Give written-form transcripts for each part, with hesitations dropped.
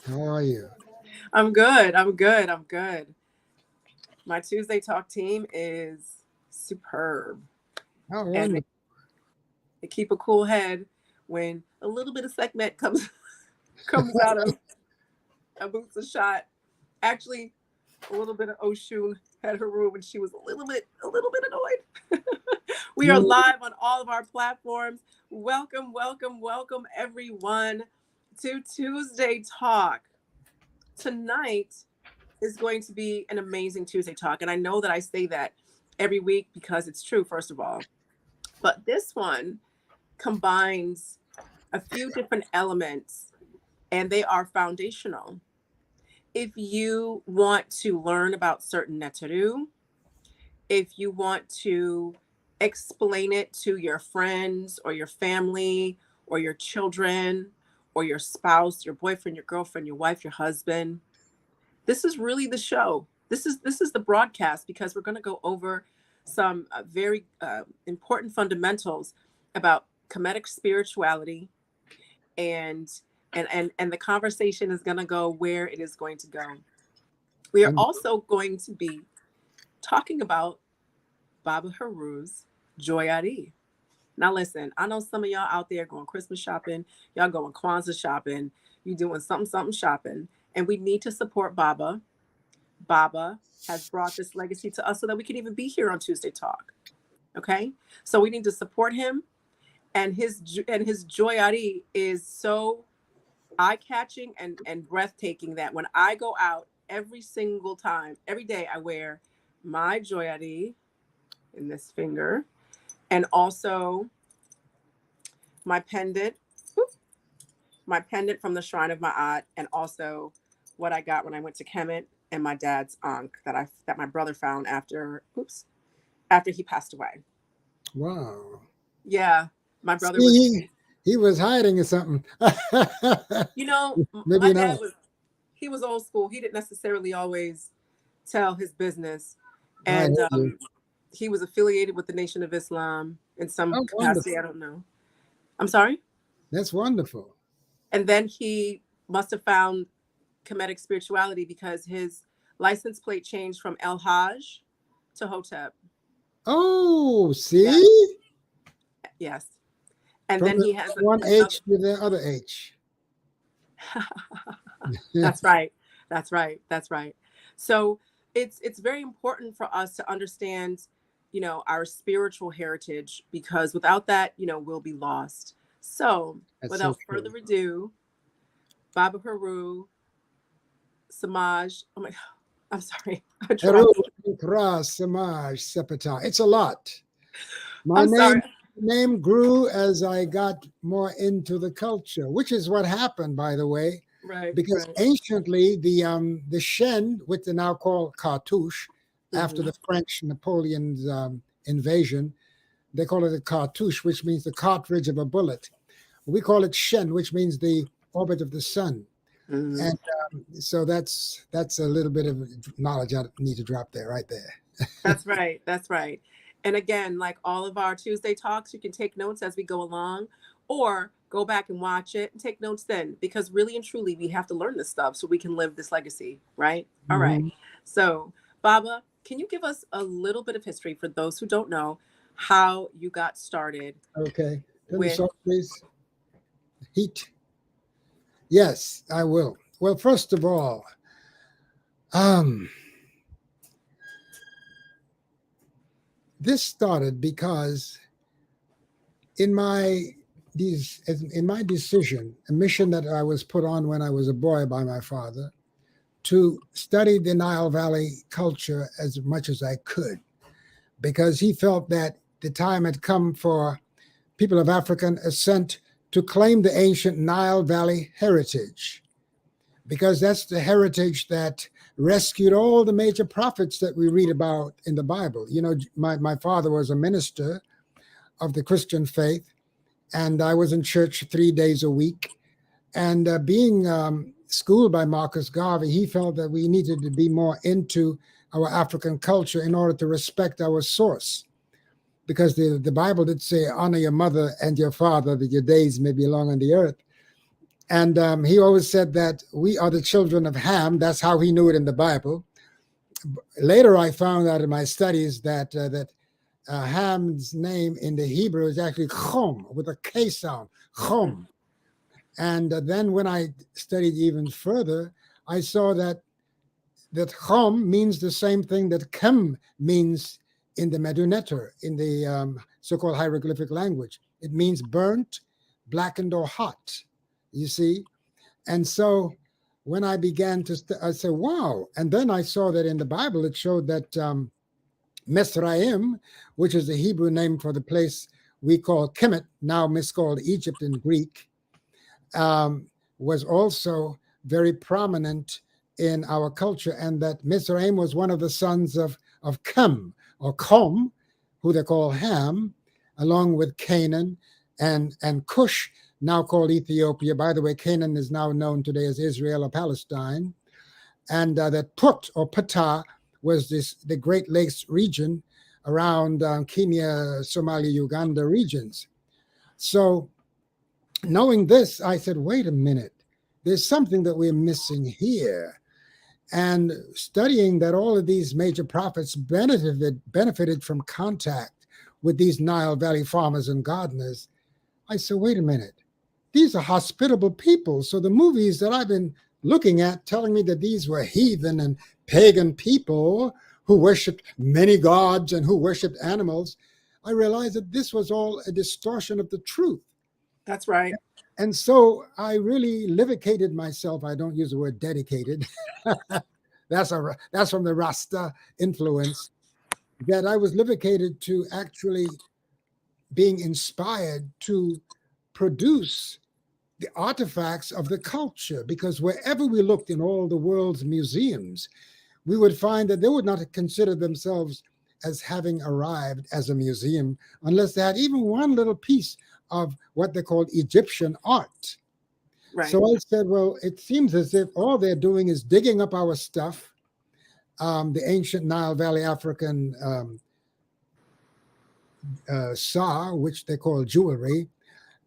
How are you? I'm good. I'm good. I'm good. My Tuesday Talk team is superb. How And wonderful. they keep a cool head when a little bit of segment comes comes out of Abut Seshat. Actually, a little bit of Oshun had her room and she was a little bit annoyed. We are You, live on all of our platforms. Welcome, welcome, welcome everyone to Tuesday Talk. Tonight is going to be an amazing Tuesday Talk. And I know that I say that every week because it's true, first of all. But this one combines a few different elements and they are foundational. If you want to learn about certain neteru, if you want to explain it to your friends or your family or your children or your spouse, your boyfriend, your girlfriend, your wife, your husband, this is really the show. This is the broadcast because we're going to go over some very important fundamentals about Kemetic spirituality, and and the conversation is going to go where it is going to go. We are also going to be talking about Baba Heru's Joyari. Now listen, I know some of y'all out there going Christmas shopping, y'all going Kwanzaa shopping, you doing something shopping, and we need to support Baba. Baba has brought this legacy to us so that we can even be here on Tuesday Talk. Okay, so we need to support him, and his joyari is so eye catching and breathtaking that when I go out every single time, every day, I wear my joyari in this finger, and also my pendant, my pendant from the Shrine of Ma'at, and also what I got when I went to Kemet and my dad's Ankh that my brother found after he passed away. wow. Yeah, my brother was. See, he was hiding something. You know, my Maybe not. dad was. He was old school. He didn't necessarily always tell his business, I and hear you. he was affiliated with the Nation of Islam in some Oh, capacity. wonderful. I don't know. I'm sorry. That's wonderful. And then he must have found Kemetic Spirituality because his license plate changed from El Hajj to Hotep. Oh, Yes, see? yes. And From then the he has one another. H to the other H. Yeah. That's right. That's right. That's right. So it's very important for us to understand, our spiritual heritage because without that, we'll be lost. So That's so without true. further ado, Baba Haru, Samaj. Oh my, I'm sorry. I Heru, dropped. Ikra, Samaj, Sepata. It's a lot. My I'm sorry. name grew as I got more into the culture, which is what happened, by the way, Right. because Right. anciently the Shen, which they now call cartouche, after Hmm. the French Napoleon's invasion, they call it a cartouche, which means the cartridge of a bullet. We call it Shen, which means the orbit of the sun. Hmm. And so that's a little bit of knowledge I need to drop there, right there. That's right. That's right. And again, like all of our Tuesday talks, you can take notes as we go along or go back and watch it and take notes then because really and truly we have to learn this stuff so we can live this legacy, right? All right. Mhm. So, Baba, can you give us a little bit of history for those who don't know how you got started Okay. Turn this with. off, please. Heat. Yes, I will. Well, first of all, um, this started because in my in my decision, a mission that I was put on when I was a boy by my father to study the Nile Valley culture as much as I could, because he felt that the time had come for people of African ascent to claim the ancient Nile Valley heritage, because that's the heritage that rescued all the major prophets that we read about in the Bible. You know, my father was a minister of the Christian faith, and I was in church 3 days a week. And being schooled by Marcus Garvey, he felt that we needed to be more into our African culture in order to respect our source. Because the Bible did say, honor your mother and your father, that your days may be long on the earth. And he always said that we are the children of Ham. That's how he knew it in the Bible. Later, I found out in my studies that Ham's name in the Hebrew is actually Chom with a K sound, Chom. And then when I studied even further, I saw that Chom means the same thing that Kem means in the Meduneter, in the so-called hieroglyphic language. It means burnt, blackened, or hot, you see? And so when I began to, I said, wow. And then I saw that in the Bible, it showed that Mesraim, which is the Hebrew name for the place we call Kemet, now miscalled Egypt in Greek, was also very prominent in our culture, and that Mizraim was one of the sons of Chem or Com, who they call Ham, along with Canaan and Cush, now called Ethiopia. By the way, Canaan is now known today as Israel or Palestine, and that Put or Ptah was the Great Lakes region around Kenya, Somalia, Uganda regions. So knowing this, I said, wait a minute, there's something that we're missing here. And studying that all of these major prophets benefited from contact with these Nile Valley farmers and gardeners, I said, wait a minute, these are hospitable people. So the movies that I've been looking at telling me that these were heathen and pagan people who worshipped many gods and who worshipped animals, I realized that this was all a distortion of the truth. That's right. And so I really livicated myself. I don't use the word dedicated. That's from the Rasta influence, that I was livicated to actually being inspired to produce the artifacts of the culture, because wherever we looked in all the world's museums, we would find that they would not consider themselves as having arrived as a museum unless they had even one little piece of what they called Egyptian art. Right. So I said, well, it seems as if all they're doing is digging up our stuff, the ancient Nile Valley African sa, which they call jewelry.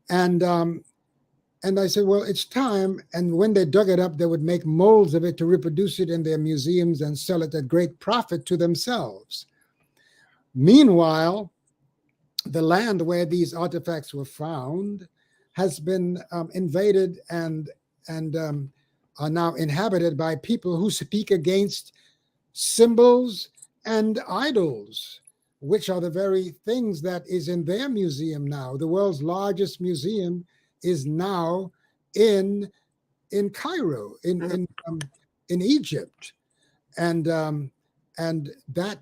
And I said, well, it's time. And when they dug it up, they would make molds of it to reproduce it in their museums and sell it at great profit to themselves. Meanwhile, the land where these artifacts were found has been invaded and are now inhabited by people who speak against symbols and idols, which are the very things that is in their museum now. The world's largest museum is now in Cairo, in Egypt, and that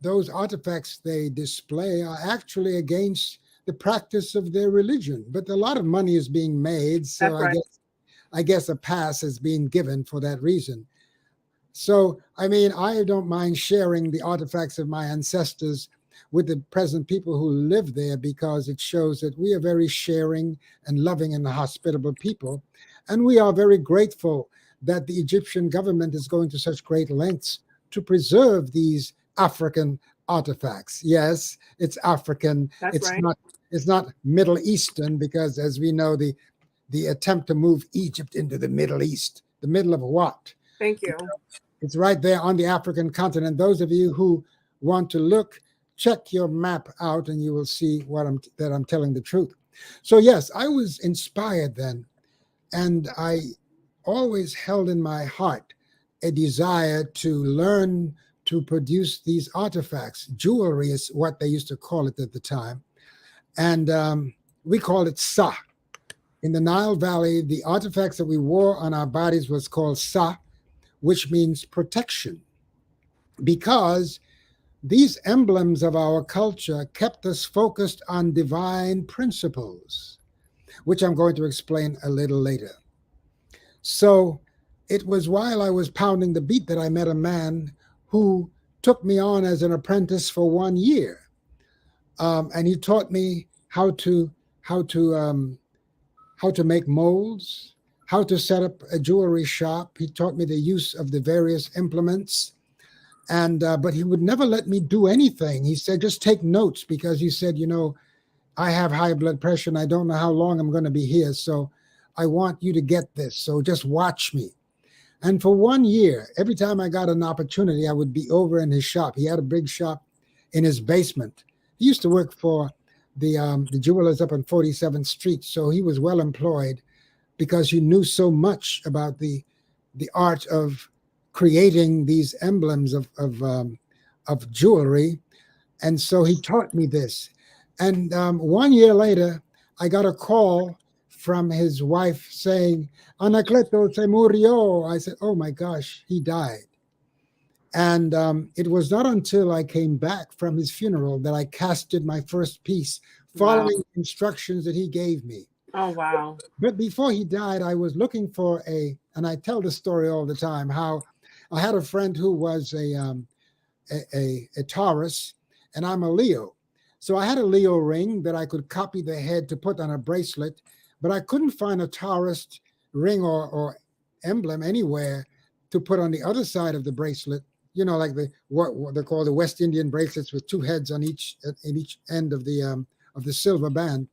those artifacts they display are actually against the practice of their religion. But a lot of money is being made, so right. I guess a pass is being given for that reason. So, I mean, I don't mind sharing the artifacts of my ancestors with the present people who live there, because it shows that we are very sharing and loving and hospitable people. And we are very grateful that the Egyptian government is going to such great lengths to preserve these African artifacts. Yes, it's African. That's right. It's not Middle Eastern, because as we know, the attempt to move Egypt into the Middle East, the middle of what? Thank you. It's right there on the African continent. Those of you who want to look, check your map out and you will see that I'm telling the truth. So yes, I was inspired then, and I always held in my heart a desire to learn to produce these artifacts. Jewelry is what they used to call it at the time. And we called it sa. In the Nile Valley, the artifacts that we wore on our bodies was called sa, which means protection, because these emblems of our culture kept us focused on divine principles, which I'm going to explain a little later. So it was while I was pounding the beat that I met a man who took me on as an apprentice for 1 year. And he taught me how to make molds, how to set up a jewelry shop. He taught me the use of the various implements. And but he would never let me do anything. He said, just take notes, because he said, I have high blood pressure and I don't know how long I'm going to be here. So I want you to get this. So just watch me. And for 1 year, every time I got an opportunity, I would be over in his shop. He had a big shop in his basement. He used to work for the jewelers up on 47th Street. So he was well employed because he knew so much about the art of creating these emblems of jewelry. And so he taught me this. And 1 year later, I got a call from his wife saying, Anacleto se murió. I said, oh my gosh, he died. And it was not until I came back from his funeral that I casted my first piece, following instructions that he gave me. Oh, wow. But before he died, I was looking for and I tell the story all the time, how I had a friend who was a Taurus, and I'm a Leo. So I had a Leo ring that I could copy the head to put on a bracelet, but I couldn't find a Taurus ring or emblem anywhere to put on the other side of the bracelet. You know, like what they call the West Indian bracelets with two heads on each end of the silver band.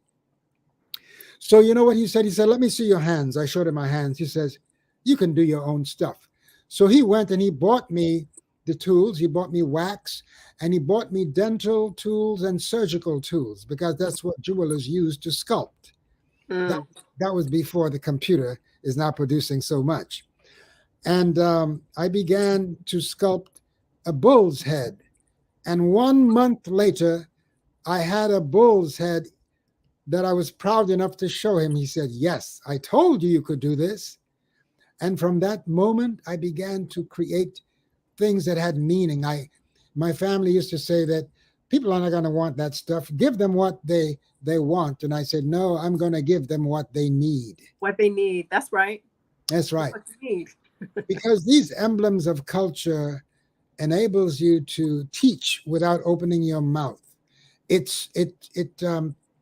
So you know what he said? He said, let me see your hands. I showed him my hands. He says, you can do your own stuff. So he went and he bought me the tools. He bought me wax, and he bought me dental tools and surgical tools, because that's what jewelers use to sculpt. That was before the computer is now producing so much. And I began to sculpt a bull's head. And 1 month later, I had a bull's head that I was proud enough to show him. He said, yes, I told you you could do this. And from that moment, I began to create things that had meaning. My family used to say that people are not going to want that stuff. Give them what they want. And I said, no, I'm going to give them what they need. What they need. That's right. That's right. That's what you need. Because these emblems of culture enables you to teach without opening your mouth. It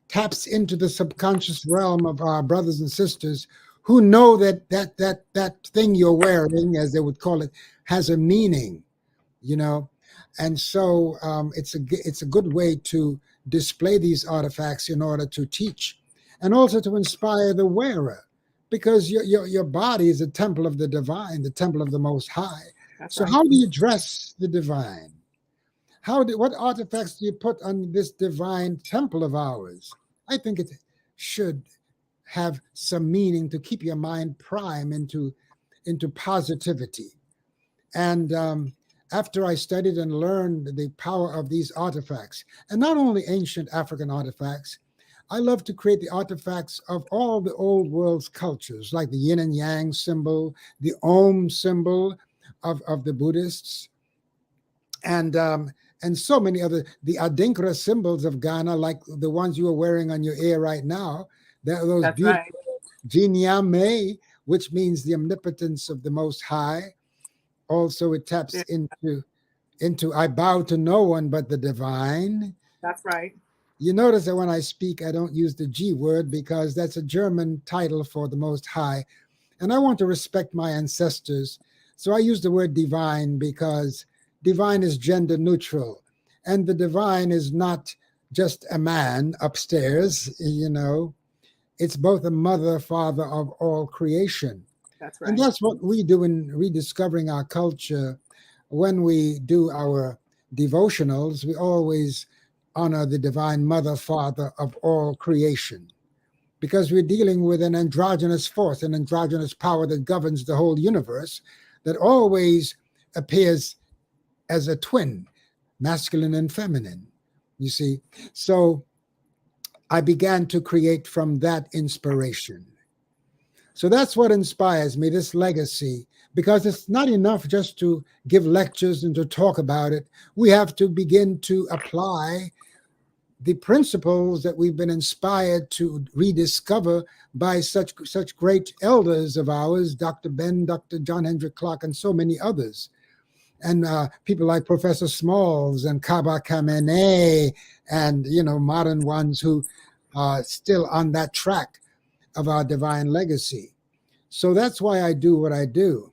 taps into the subconscious realm of our brothers and sisters who know that thing you're wearing, as they would call it, has a meaning, you know. And so it's a good way to display these artifacts in order to teach, and also to inspire the wearer, because your body is a temple of the divine, the temple of the Most High. That's so right. How do you dress the divine? What artifacts do you put on this divine temple of ours? I think it should have some meaning to keep your mind prime into positivity. And after I studied and learned the power of these artifacts, and not only ancient African artifacts, I love to create the artifacts of all the old world's cultures, like the yin and yang symbol, the Om symbol of the Buddhists, and so many other, the Adinkra symbols of Ghana, like the ones you are wearing on your ear right now. Those That's beautiful right. Jinyame, which means the omnipotence of the Most High. Also, it taps into I bow to no one but the divine. That's right. You notice that when I speak, I don't use the G word, because that's a German title for the Most High. And I want to respect my ancestors. So I use the word divine, because divine is gender neutral. And the divine is not just a man upstairs, you know. It's both a mother, father of all creation. That's right. And that's what we do in rediscovering our culture. When we do our devotionals, we always honor the divine mother, father of all creation, because we're dealing with an androgynous force, an androgynous power that governs the whole universe, that always appears as a twin, masculine and feminine, you see. So I began to create from that inspiration. So that's what inspires me, this legacy, because it's not enough just to give lectures and to talk about it. We have to begin to apply the principles that we've been inspired to rediscover by such great elders of ours, Dr. Ben, Dr. John Hendrik Clark, and so many others. And people like Professor Smalls and Kaba Kamene, and, you know, modern ones who are still on that track of our divine legacy. So that's why I do what I do.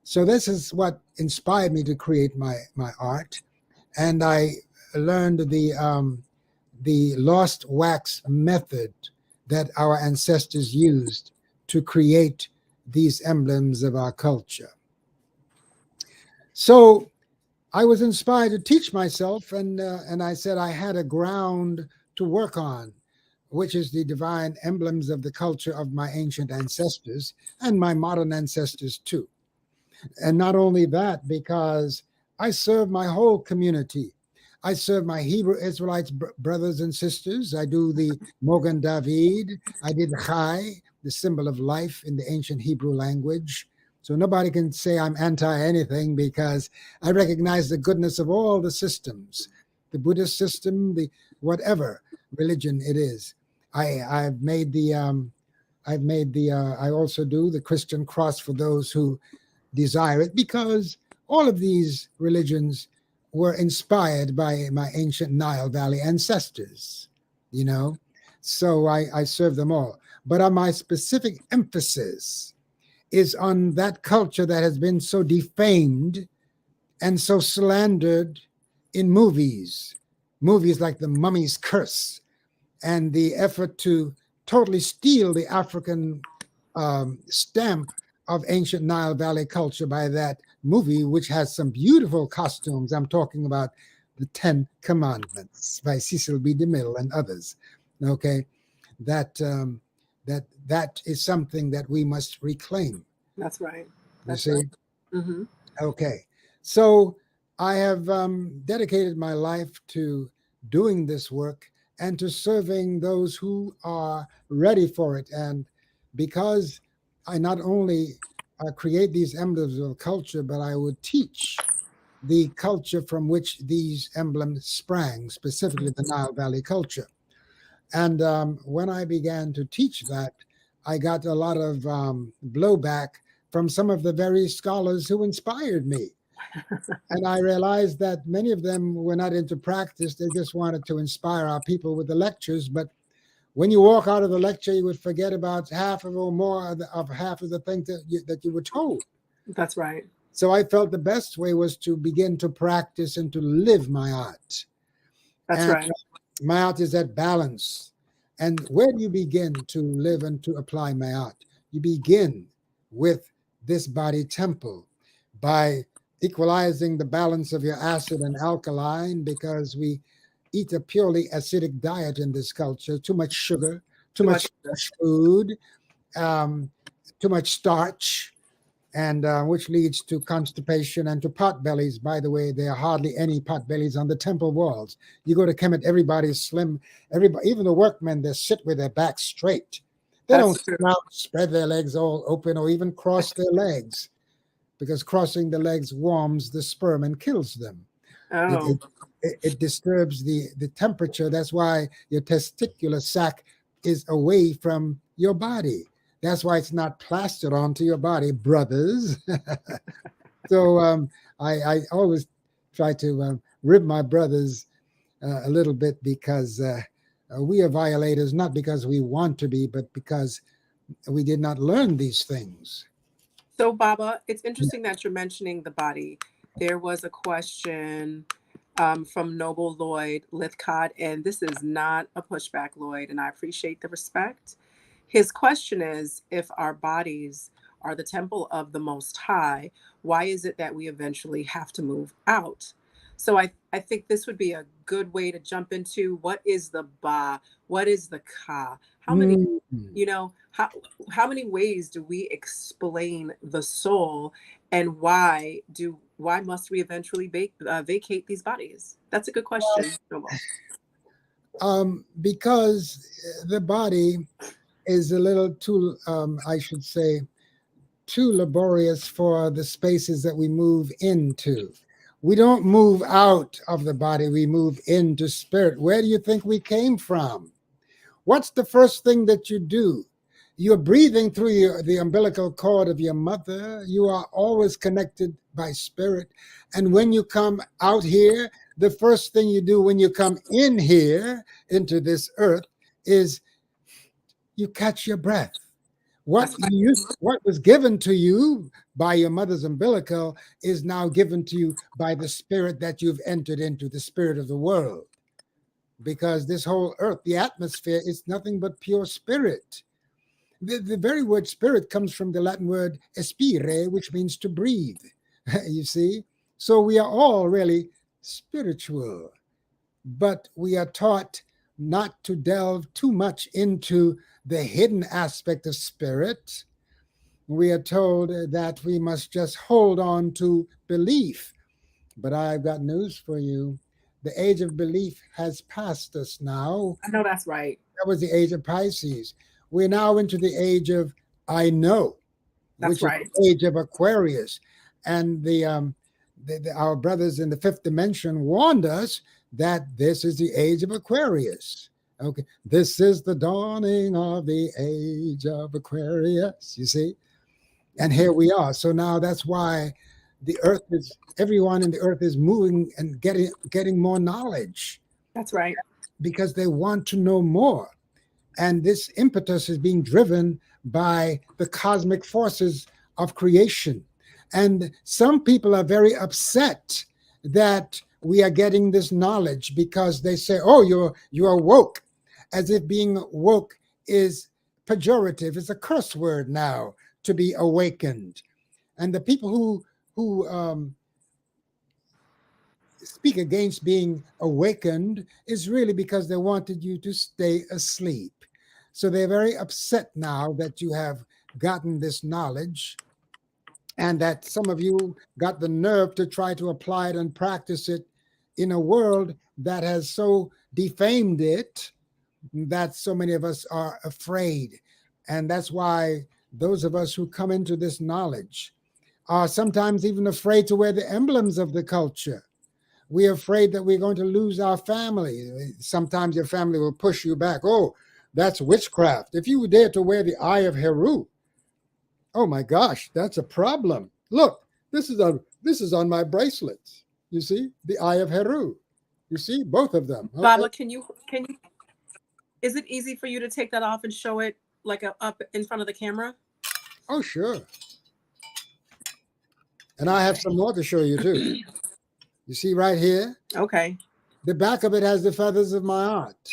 So this is what inspired me to create my art. And I learned the lost wax method that our ancestors used to create these emblems of our culture. So I was inspired to teach myself, and I said I had a ground to work on, which is the divine emblems of the culture of my ancient ancestors and my modern ancestors too. And not only that, because I serve my whole community. I serve my Hebrew Israelites brothers and sisters. I do the Mogan David. I did Chai, the symbol of life in the ancient Hebrew language. So nobody can say I'm anti anything, because I recognize the goodness of all the systems, the Buddhist system, the whatever religion it is. I've made the I also do the Christian cross for those who desire it, because all of these religions were inspired by my ancient Nile Valley ancestors, you know. So I serve them all. But on my specific emphasis is on that culture that has been so defamed and so slandered in movies like The Mummy's Curse, and the effort to totally steal the African stamp of ancient Nile Valley culture by that movie, which has some beautiful costumes. I'm talking about The Ten Commandments by Cecil B. DeMille and others. Okay, that that is something that we must reclaim. That's right. That's you see? Right. Mm-hmm. Okay, so I have dedicated my life to doing this work and to serving those who are ready for it. And because I not only create these emblems of culture, but I would teach the culture from which these emblems sprang, specifically the Nile Valley culture. And when I began to teach that, I got a lot of blowback from some of the very scholars who inspired me. And I realized that many of them were not into practice. They just wanted to inspire our people with the lectures. But when you walk out of the lecture, you would forget about half of or more of half of the things that you were told. That's right. So I felt the best way was to begin to practice and to live my art. That's and right. My art is that balance. And where do you begin to live and to apply my art? You begin with this body temple by equalizing the balance of your acid and alkaline, because we eat a purely acidic diet in this culture. Too much sugar, too much food, too much starch, and which leads to constipation and to pot bellies. By the way, there are hardly any pot bellies on the temple walls. You go to Kemet, everybody's slim. Everybody, even the workmen, they sit with their backs straight. They don't spread their legs all open or even cross their legs, because crossing the legs warms the sperm and kills them. Oh. It disturbs the temperature. That's why your testicular sac is away from your body. That's why it's not plastered onto your body, brothers. So I always try to rib my brothers a little bit, because we are violators, not because we want to be, but because we did not learn these things. So, Baba, it's interesting that you're mentioning the body. There was a question from Noble Lloyd Lithcott, and this is not a pushback, Lloyd, and I appreciate the respect. His question is, if our bodies are the temple of the Most High, why is it that we eventually have to move out? So I think this would be a good way to jump into what is the Ba, what is the Ka? How many, how many ways do we explain the soul, and why must we eventually vacate these bodies? That's a good question. Because the body is a little too, I should say, too laborious for the spaces that we move into. We don't move out of the body, we move into spirit. Where do you think we came from? What's the first thing that you do? You're breathing through the umbilical cord of your mother. You are always connected by spirit. And when you come out here, the first thing you do when you come in here into this earth is you catch your breath. What was given to you by your mother's umbilical is now given to you by the spirit that you've entered into, the spirit of the world. Because this whole earth, the atmosphere, is nothing but pure spirit. The very word spirit comes from the Latin word espire, which means to breathe. You see? So we are all really spiritual, but we are taught not to delve too much into the hidden aspect of spirit. We are told that we must just hold on to belief. But I've got news for you. The age of belief has passed us now. I know that's right. That was the age of Pisces. We're now into the age of I know, That's which is right. the age of Aquarius. And our brothers in the fifth dimension warned us that this is the age of Aquarius. Okay, this is the dawning of the age of Aquarius, you see? And here we are. So now that's why the earth is, everyone in the earth is moving and getting more knowledge. That's right. Because they want to know more. And this impetus is being driven by the cosmic forces of creation. And some people are very upset that we are getting this knowledge because they say, oh, you are woke, as if being woke is pejorative. It's a curse word now, to be awakened. And the people who speak against being awakened is really because they wanted you to stay asleep. So they're very upset now that you have gotten this knowledge and that some of you got the nerve to try to apply it and practice it in a world that has so defamed it that so many of us are afraid. And that's why those of us who come into this knowledge are sometimes even afraid to wear the emblems of the culture. We're afraid that we're going to lose our family. Sometimes your family will push you back. Oh, that's witchcraft. If you dare to wear the Eye of Heru, oh my gosh, that's a problem. Look, this is on my bracelets. You see, the Eye of Heru. You see, both of them. Okay. Baba, can you? Is it easy for you to take that off and show it like up in front of the camera? Oh, sure. And I have some more to show you too. You see right here? Okay. The back of it has the feathers of my aunt.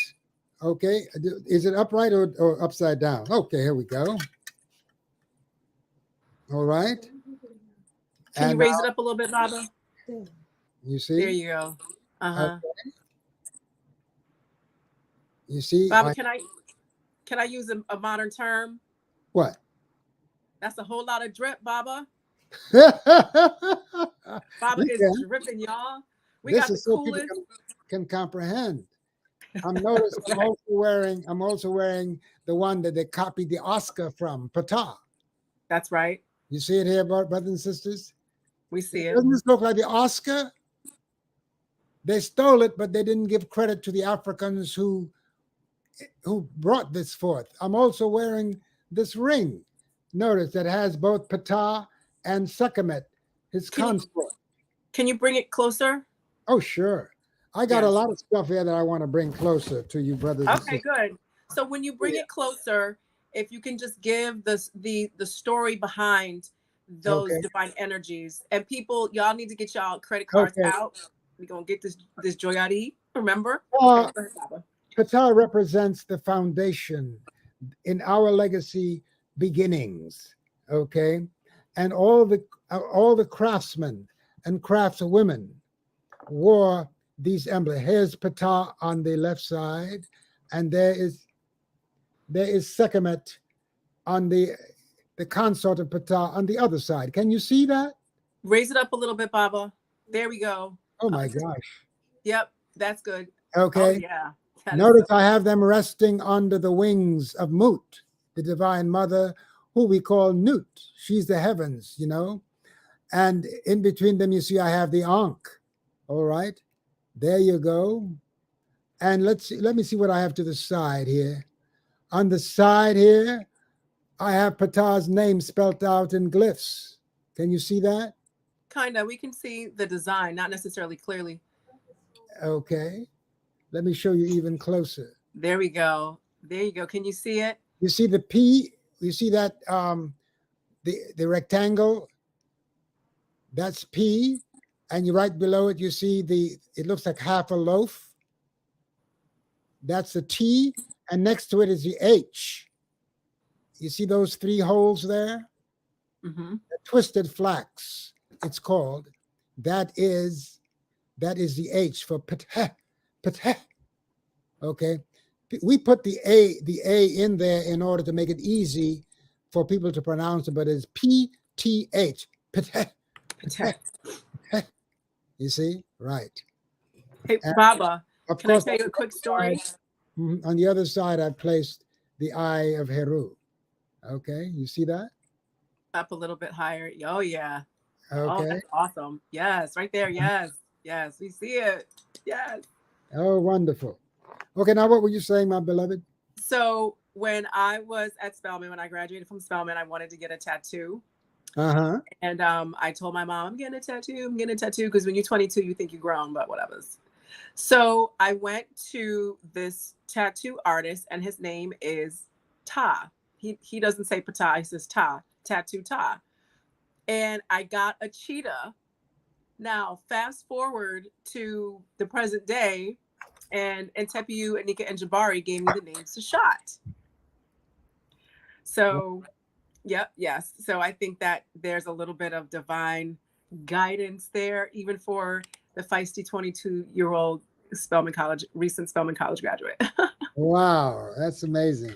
Okay. Is it upright or upside down? Okay, here we go. All right. Can you raise it up a little bit, Baba? You see? There you go. Uh-huh. Okay. You see? Baba, can I use a modern term? What? That's a whole lot of drip, Baba. Baba You is can. dripping, y'all. We This got the is so coolest. people can comprehend. I'm also wearing the one that they copied the Oscar from, Ptah. That's right. You see it here, brothers and sisters? We see it. Doesn't this look like the Oscar? They stole it, but they didn't give credit to the Africans who brought this forth. I'm also wearing this ring. Notice that has both Ptah and Sekhmet, his consort. Can you bring it closer? Oh, sure. I got a lot of stuff here that I want to bring closer to you, brothers and sisters. Okay, good. So when you bring it closer, if you can just give the story behind those divine energies, and people, y'all need to get y'all credit cards out. We're gonna get this Joyari, remember? Ptah represents the foundation in our legacy beginnings, okay? And all the craftsmen and craftswomen wore these emblems. Here's Ptah on the left side, and there is Sekhmet on the consort of Ptah on the other side. Can you see that? Raise it up a little bit, Baba. There we go. Oh my gosh. Yep, that's good. Okay. Oh, yeah. Notice I have them resting under the wings of Mut, the Divine Mother, who we call Nut. She's the heavens, you know. And in between them, you see I have the Ankh. All right. There you go. And let me see what I have to the side here. On the side here, I have Ptah's name spelt out in glyphs. Can you see that? Kind of. We can see the design, not necessarily clearly. Okay. Let me show you even closer. There we go. There you go. Can you see it? You see the P? You see that the rectangle? That's P. And you right below it, you see it looks like half a loaf. That's the T. And next to it is the H. You see those 3 holes there? Mm-hmm. Twisted flax, it's called. That is the H for patah, patah. Okay, we put the A in there in order to make it easy for people to pronounce it, but it's PTH, patah, patah, patah. You see, right? Hey, And Baba, of can I course, tell you a quick story? on the other side, I placed the Eye of Heru. Okay, you see that? Up a little bit higher. Oh, yeah. Oh, Okay. that's awesome. Yes, right there. Yes. Yes, we see it. Yes. Oh, wonderful. Okay, now what were you saying, my beloved? So when I was at Spelman, when I graduated from Spelman, I wanted to get a tattoo. Uh-huh. And I told my mom, I'm getting a tattoo. I'm getting a tattoo. Because when you're 22, you think you're grown, but whatever. So I went to this tattoo artist, and his name is Ta. He doesn't say Pata, he says Ta, Tattoo Ta. And I got a cheetah. Now, fast forward to the present day, and Tepiu, Anika, and Jabari gave me the name Seshat. So, yep, yes. So I think that there's a little bit of divine guidance there, even for the feisty 22-year-old recent Spelman College graduate. Wow, that's amazing.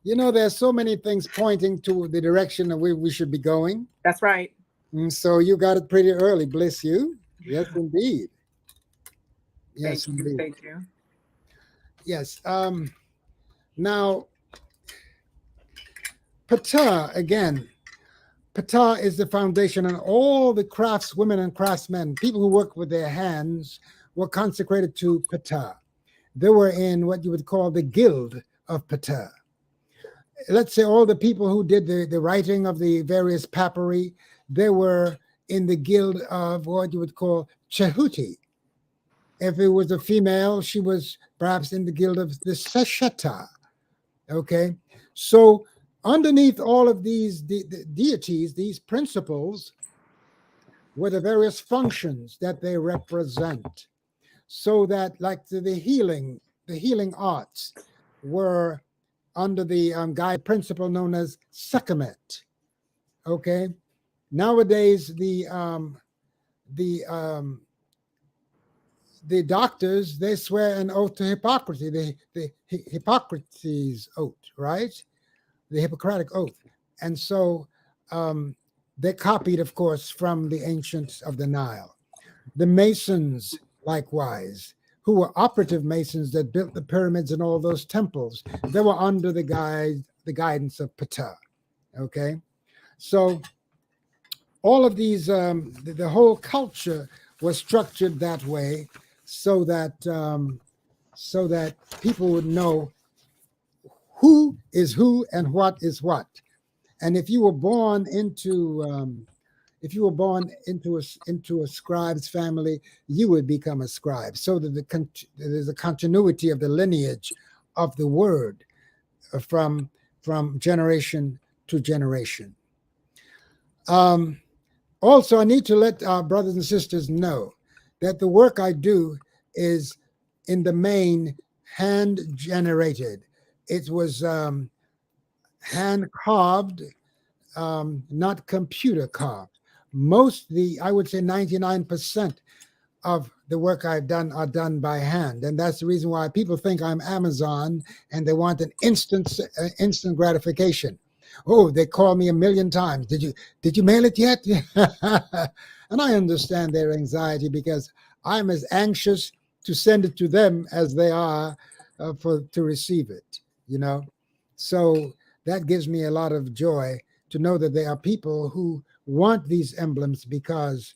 You know, there's so many things pointing to the direction that we should be going. That's right. And so you got it pretty early. Bless you. Yes, indeed. Yes, Thank you. indeed. Thank you. Yes. Now, Pata, again, Pata is the foundation, and all the craftswomen and craftsmen, people who work with their hands, were consecrated to Pata. They were in what you would call the guild of Pata. Let's say all the people who did the writing of the various papyri, they were in the guild of what you would call Chehuti. If it was a female, she was perhaps in the guild of the Seshata. Okay, so underneath all of these the deities, these principles, were the various functions that they represent. So that, like the healing arts were under the guide principle known as Sekhmet. Okay, nowadays the doctors, they swear an oath to Hippocrates, the Hippocrates oath, right? The Hippocratic oath, and so they copied, of course, from the ancients of the Nile. The Masons, likewise, who were operative Masons that built the pyramids and all those temples, they were under the guidance of Ptah. Okay, so all of these, the whole culture was structured that way, so that people would know who is who and what is what. And if you were born into a scribe's family, you would become a scribe. So that there's a continuity of the lineage of the word from generation to generation. Also, I need to let our brothers and sisters know that the work I do is in the main hand generated. It was hand carved, not computer carved. I would say 99% of the work I've done are done by hand. And that's the reason why people think I'm Amazon and they want an instant gratification. Oh, they call me a million times. Did you mail it yet? And I understand their anxiety, because I'm as anxious to send it to them as they are to receive it, you know? So that gives me a lot of joy to know that there are people who want these emblems, because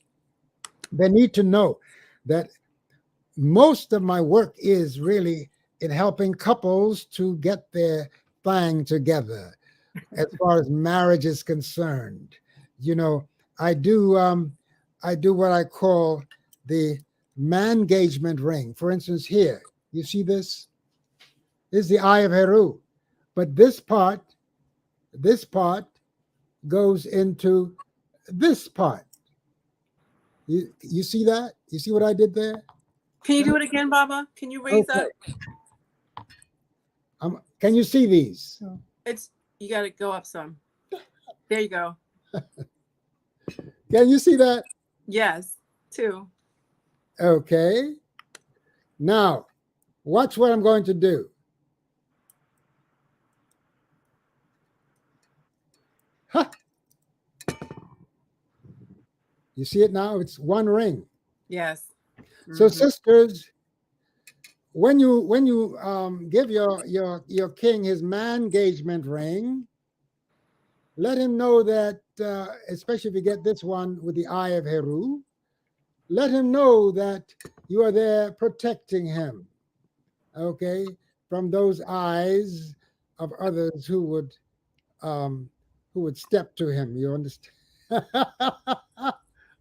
they need to know that most of my work is really in helping couples to get their thing together as far as marriage is concerned. You know, I do what I call the man engagement ring. For instance, here, you see this? This is the Eye of Heru. But this part goes into this part. You see that? You see what I did there? Can you do it again, Baba? Can you raise Okay. up? Can you see these? It's You got to go up some. There you go. Can you see that? Yes, 2. Okay. Now, watch what I'm going to do. Huh. You see it now? It's one ring. Yes. So, sisters, when you give your king his man engagement ring, let him know that, especially if you get this one with the eye of Heru, let him know that you are there protecting him, okay, from those eyes of others who would step to him. You understand?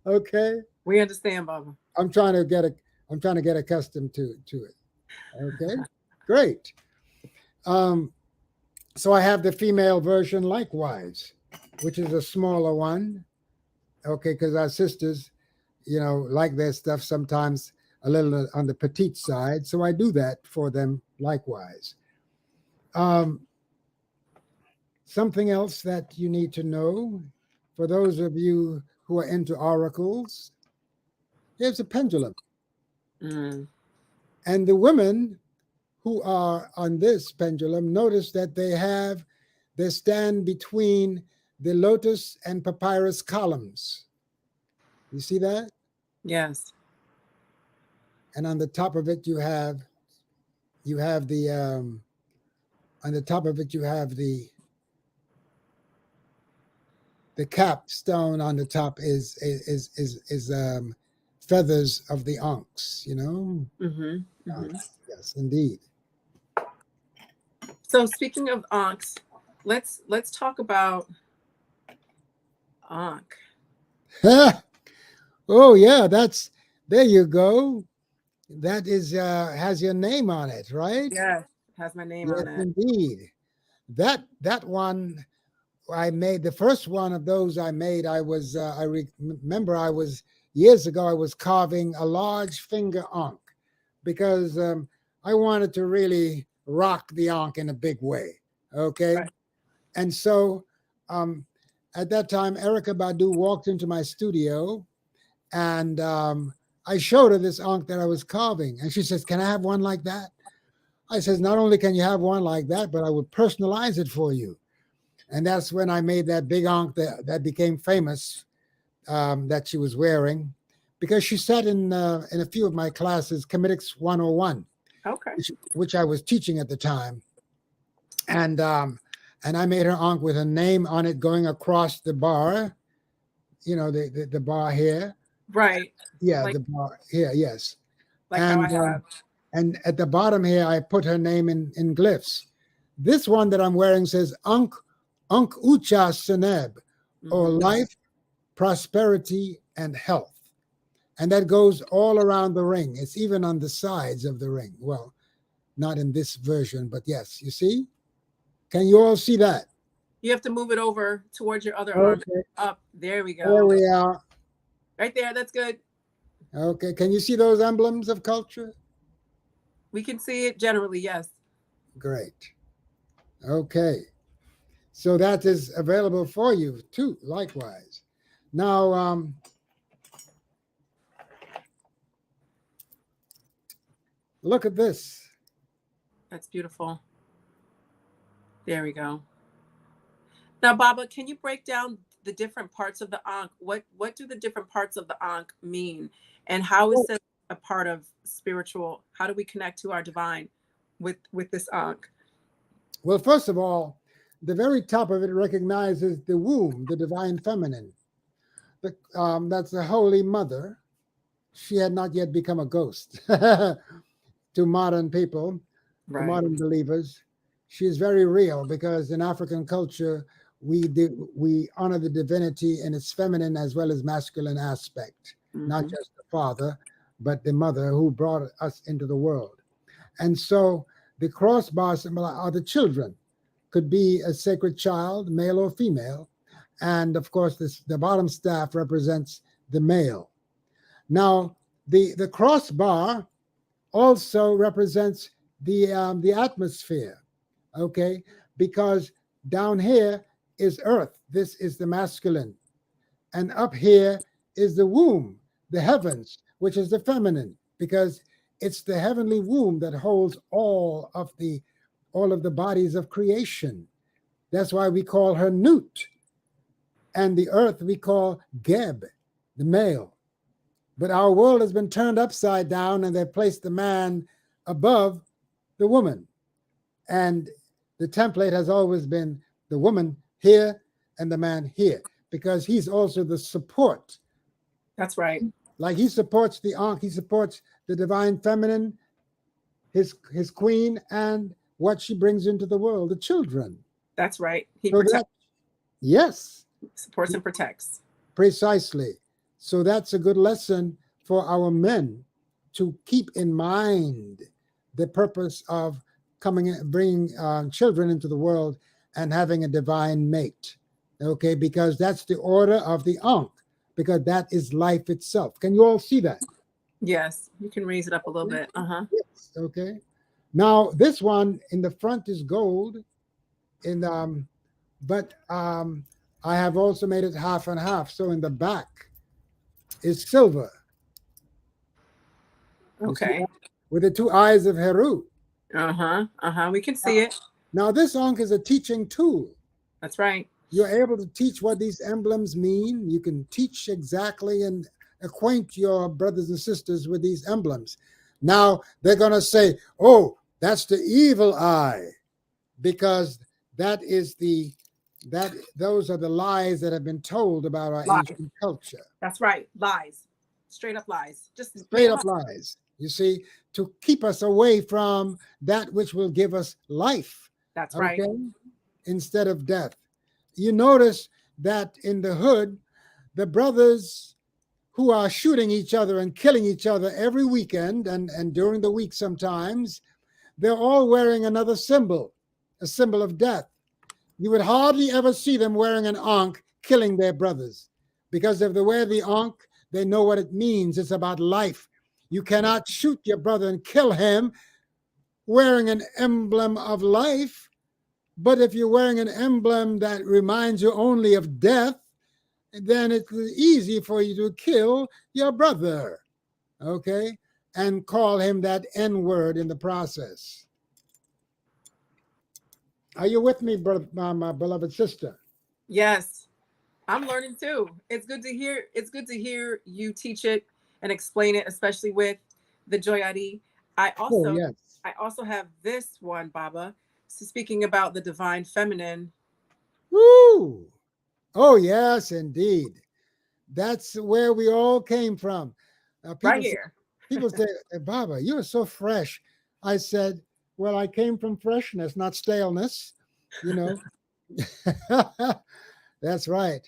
Okay. We understand, Baba. I'm trying to get accustomed to it. Okay, great. So I have the female version likewise, which is a smaller one. Okay, because our sisters, like their stuff sometimes a little on the petite side. So I do that for them likewise. Something else that you need to know for those of you who are into oracles, here's a pendulum. And the women who are on this pendulum, notice that they stand between the lotus and papyrus columns. You see that? Yes. And on the top of it, you have the on the top of it you have the capstone. On the top is feathers of the ankhs. Yes, indeed. So speaking of ankhs, let's talk about Ankh. Oh yeah, there you go. That is has your name on it, right? Yes, has my name Yes, on it. indeed. That one I made, the first one of those I made. I remember I was years ago. I was carving a large finger ankh because I wanted to really rock the ankh in a big way. Okay, Right. and so at that time, Erica Badu walked into my studio, and I showed her this ankh that I was carving, and she says, "Can I have one like that?" I says, "Not only can you have one like that, but I would personalize it for you." And that's when I made that big ankh that became famous, that she was wearing, because she sat in a few of my classes, Kemetic 101, Okay. which I was teaching at the time, and I made her ankh with a name on it going across the bar, the bar here. Right. Yeah, Like, the bar here, yes. like how I And have. and at the bottom here, I put her name in glyphs. This one that I'm wearing says Ankh Ucha Seneb, or life, prosperity, and health. And that goes all around the ring. It's even on the sides of the ring. Well, not in this version, but yes, you see? Can you all see that? You have to move it over towards your other arm. Okay. Up. There we go. There we are. Right there. That's good. Okay. Can you see those emblems of culture? We can see it generally, yes. Great. Okay. So that is available for you too, likewise. Now, look at this. That's beautiful. There we go. Now, Baba, can you break down the different parts of the Ankh? What do the different parts of the Ankh mean? And how is it a part of spiritual? How do we connect to our divine with this Ankh? Well, first of all, the very top of it recognizes the womb, the divine feminine. That's the Holy Mother. She had not yet become a ghost to modern people, to modern believers. She is very real because in African culture, we honor the divinity in its feminine as well as masculine aspect, not just the father, but the mother who brought us into the world. And so the crossbar symbol are the children. Could be a sacred child, male or female. And of course, the bottom staff represents the male. Now, the crossbar also represents the atmosphere, okay? Because down here is earth. This is the masculine. And up here is the womb, the heavens, which is the feminine, because it's the heavenly womb that holds all of the bodies of creation. That's why we call her Nut. And the earth we call Geb, the male. But our world has been turned upside down, and they've placed the man above the woman. And the template has always been the woman here and the man here, because he's also the support. That's right. Like he supports the Ankh, he supports the divine feminine, his queen, and what she brings into the world, the children. That's right. He so protects. Yes. Supports and protects. Precisely. So that's a good lesson for our men to keep in mind the purpose of bringing children into the world and having a divine mate. Okay, because that's the order of the Ankh, because that is life itself. Can you all see that? Yes, you can raise it up a little bit. Yes. Okay. Now this one in the front is gold, but I have also made it half and half. So in the back is silver. Okay. With the two eyes of Heru. We can see it. Now this Ankh is a teaching tool. That's right. You're able to teach what these emblems mean. You can teach exactly and acquaint your brothers and sisters with these emblems. Now they're going to say, oh, that's the evil eye, because those are the lies that have been told about our ancient culture. That's right. Lies. Straight up lies. Just straight up lies. You see, to keep us away from that which will give us life. That's right. Instead of death. You notice that in the hood, the brothers who are shooting each other and killing each other every weekend and during the week sometimes, they're all wearing another symbol, a symbol of death. You would hardly ever see them wearing an Ankh killing their brothers, because if they wear the Ankh, they know what it means. It's about life. You cannot shoot your brother and kill him wearing an emblem of life. But if you're wearing an emblem that reminds you only of death, then it's easy for you to kill your brother, okay? And call him that N-word in the process. Are you with me, my beloved sister? Yes, I'm learning too. It's good to hear. It's good to hear you teach it and explain it, especially with the Joyari. I also have this one, Baba. So speaking about the divine feminine. Woo! Oh yes, indeed. That's where we all came from. Right here. People say, Baba, you're so fresh. I said, well, I came from freshness, not staleness. You know. That's right.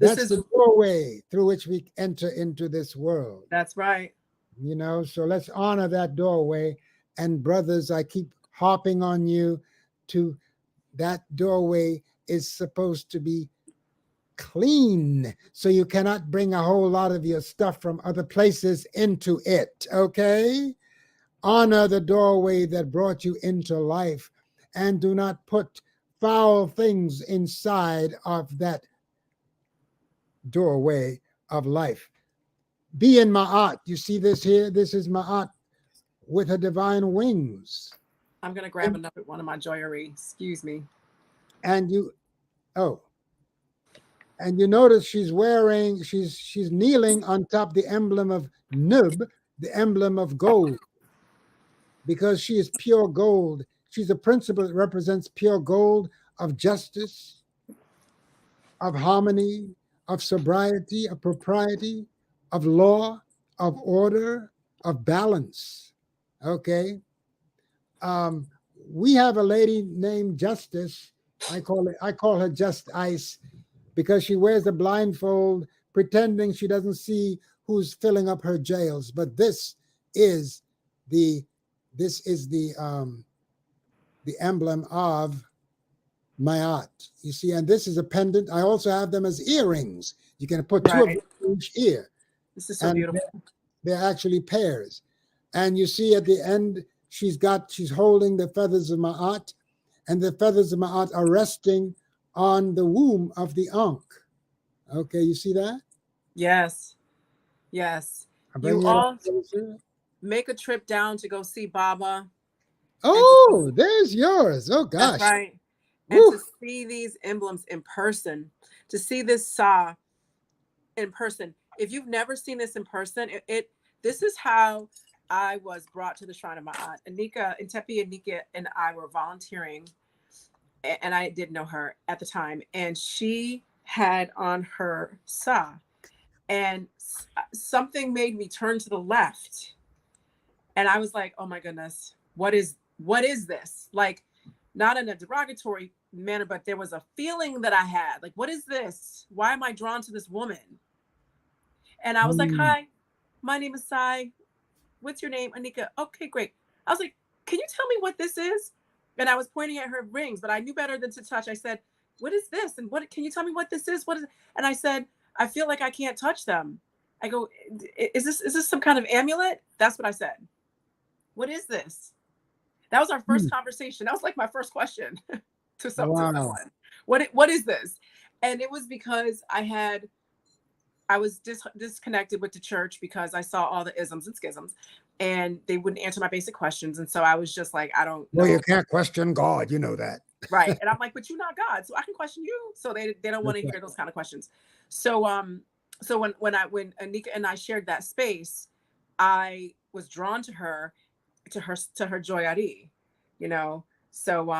That's the doorway through which we enter into this world. That's right. You know, so let's honor that doorway. And brothers, I keep harping on you to that doorway is supposed to be clean, so you cannot bring a whole lot of your stuff from other places into it, okay? Honor the doorway that brought you into life, and do not put foul things inside of that doorway of life. Be in Ma'at. You see this here? This is Ma'at with her divine wings. I'm going to grab another one of my Joyari. Excuse me. And you notice she's kneeling on top the emblem of Nub, the emblem of gold, because she is pure gold. She's a principle that represents pure gold of justice, of harmony, of sobriety, of propriety, of law, of order, of balance. Okay. We have a lady named Justice. I call her Just Ice, because she wears a blindfold, pretending she doesn't see who's filling up her jails. But this is the emblem of Mayat. You see, and this is a pendant. I also have them as earrings. You can put two of them in each ear. This is so beautiful. They're actually pairs. And you see at the end, she's holding the feathers of Ma'at, and the feathers of Ma'at are resting on the womb of the Ankh. Okay, you see that? Yes. Yes. I'm You bringing it up all closer. make a trip down to go see Baba. And Oh, there's yours. Oh, that's gosh. right. And Woo. to see these emblems in person, to see this Sa in person. If you've never seen this in person, this is how I was brought to the shrine of my aunt. Anika, Intepi Anika and I were volunteering, and I didn't know her at the time. And she had on her Sa, and something made me turn to the left. And I was like, oh my goodness, what is this? Like, not in a derogatory manner, but there was a feeling that I had. Like, what is this? Why am I drawn to this woman? And I was like, Mm. hi, my name is Sai. What's your name? Anika. Okay, great. I was like, can you tell me what this is? And I was pointing at her rings, but I knew better than to touch. I said, what is this? And what can you tell me what this is? What is it? And I said, I feel like I can't touch them. I go, is this some kind of amulet? That's what I said. What is this? That was our first conversation. That was like my first question to someone. Wow. What is this? And it was because I was disconnected with the church because I saw all the isms and schisms, and they wouldn't answer my basic questions. And so I was just like, I don't know. Well, you can't question God. You know that. Right. And I'm like, but you're not God, so I can question you. So they don't want to hear those kind of questions. So when Anika and I shared that space, I was drawn to her Joyari, you know. So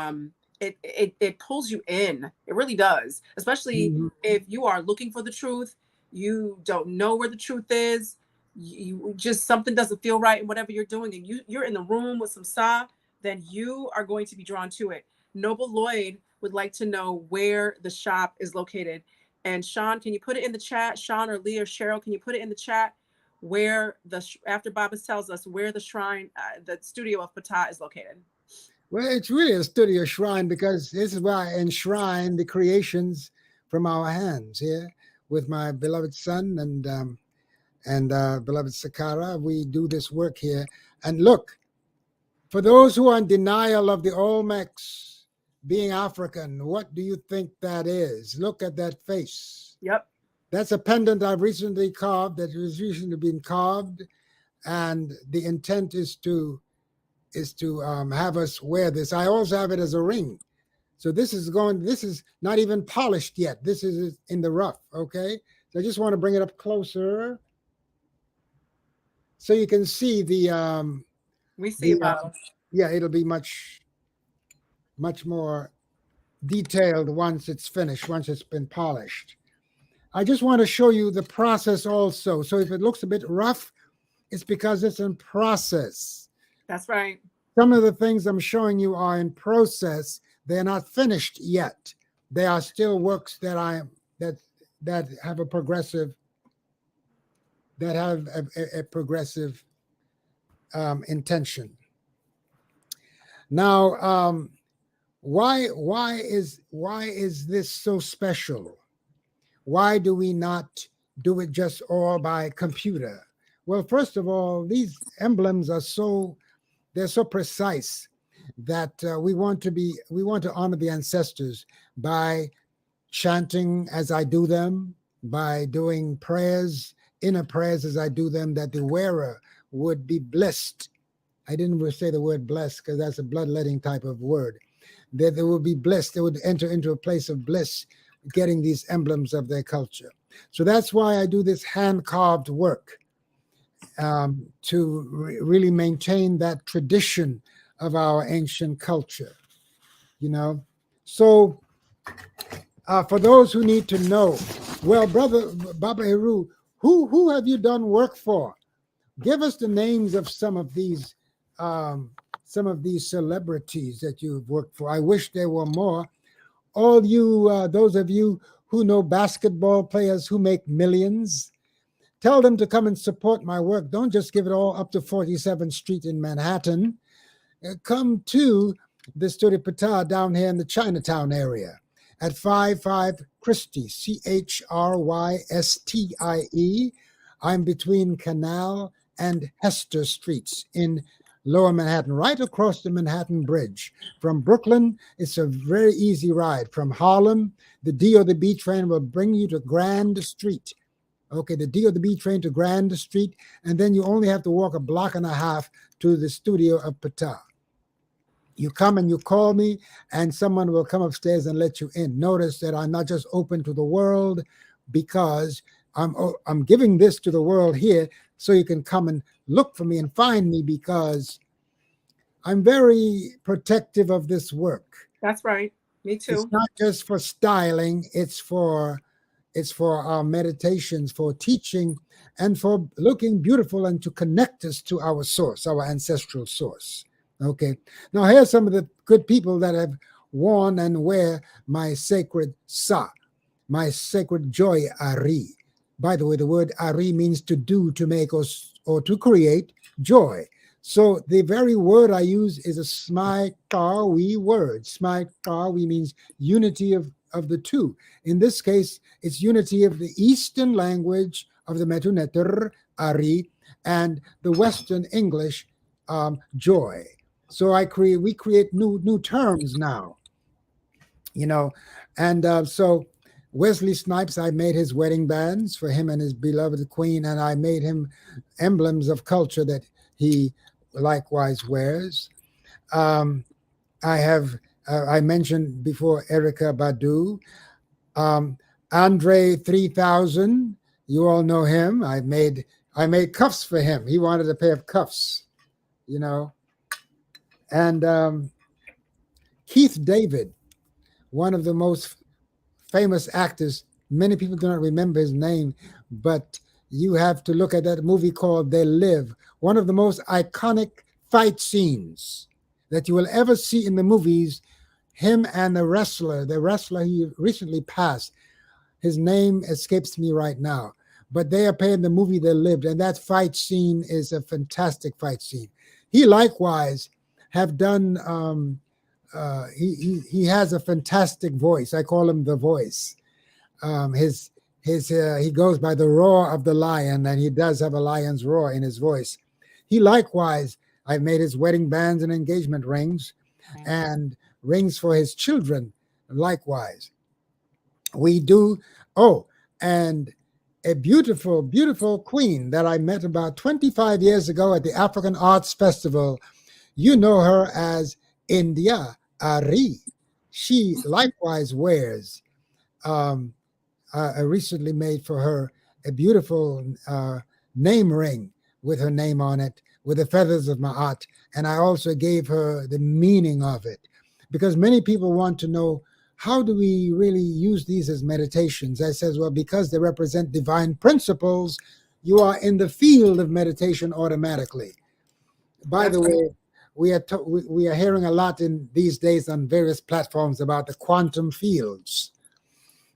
it pulls you in. It really does, especially if you are looking for the truth. You don't know where the truth is. You just, something doesn't feel right in whatever you're doing, and you're in the room with some Sa, then you are going to be drawn to it. Noble Lloyd would like to know where the shop is located. And Sean, can you put it in the chat? Sean or Lee or Cheryl, can you put it in the chat where after Baba tells us where the shrine, the studio of Ptah is located? Well, it's really a studio shrine because this is where I enshrine the creations from our hands here with my beloved son and beloved Sakara. We do this work here. And look, for those who are in denial of the Olmecs being African, what do you think that is? Look at that face. Yep. That's a pendant I've recently carved, that was recently been carved, and the intent is to have us wear this. I also have it as a ring. So this is not even polished yet. This is in the rough, okay? So I just want to bring it up closer so you can see we see it, Baba. Yeah, it'll be much more detailed once it's finished, once it's been polished. I just want to show you the process also. So if it looks a bit rough, it's because it's in process. That's right. Some of the things I'm showing you are in process. They're not finished yet. They are still works that have a progressive intention. Now, why is this so special? Why do we not do it just all by computer? Well, first of all, these emblems are they're so precise that we want to honor the ancestors by chanting as I do them, by doing prayers, inner prayers as I do them, that the wearer would be blessed. I didn't say the word blessed because that's a bloodletting type of word. That they would be blessed. They would enter into a place of bliss getting these emblems of their culture. So that's why I do this hand-carved work, to really maintain that tradition of our ancient culture, you know. So for those who need to know, well, Brother Baba Heru, who have you done work for? Give us the names of some of these celebrities that you've worked for. I wish there were more. All you, those of you who know basketball players who make millions, tell them to come and support my work. Don't just give it all up to 47th Street in Manhattan. Come to the Studio Ptah down here in the Chinatown area at 55 Christie, CHRYSTIE. I'm between Canal and Hester Streets in Lower Manhattan, right across the Manhattan Bridge. From Brooklyn, it's a very easy ride. From Harlem, the D or the B train will bring you to Grand Street. Okay, the D or the B train to Grand Street, and then you only have to walk a block and a half to the studio of Pata. You come and you call me, and someone will come upstairs and let you in. Notice that I'm not just open to the world because I'm giving this to the world here so you can come and look for me and find me, because I'm very protective of this work. That's right. Me It's too. not just for styling, it's for our meditations, for teaching, and for looking beautiful and to connect us to our source, our ancestral source. Okay. Now, here's some of the good people that have worn and wear my sacred sa, my sacred Joyari. By the way, the word Ari means to do, to make, or to create joy. So the very word I use is a Smaikawi word. Smaikawi means unity of the two. In this case, it's unity of the Eastern language of the Metuneter, Ari, and the Western English, joy. So we create new terms now, and so Wesley Snipes, I made his wedding bands for him and his beloved queen, and I made him emblems of culture that he likewise wears. I mentioned before Erica Badu, Andre 3000. You all know him. I made cuffs for him. He wanted a pair of cuffs, and Keith David, one of the most famous actors. Many people do not remember his name, but you have to look at that movie called They Live, one of the most iconic fight scenes that you will ever see in the movies. Him and the wrestler he recently passed, his name escapes me right now, but they appear in the movie They Lived, and that fight scene is a fantastic fight scene. He likewise have done he has a fantastic voice. I call him the voice. He goes by the roar of the lion, and he does have a lion's roar in his voice. He likewise, I've made his wedding bands and engagement rings, and rings for his children. Likewise, we do. Oh, and a beautiful, beautiful queen that I met about 25 years ago at the African Arts Festival. You know her as India Ari. She likewise wears, I recently made for her a beautiful name ring with her name on it, with the feathers of Ma'at. And I also gave her the meaning of it, because many people want to know, how do we really use these as meditations? I says, well, because they represent divine principles, you are in the field of meditation automatically. By the way, we are hearing a lot in these days on various platforms about the quantum fields.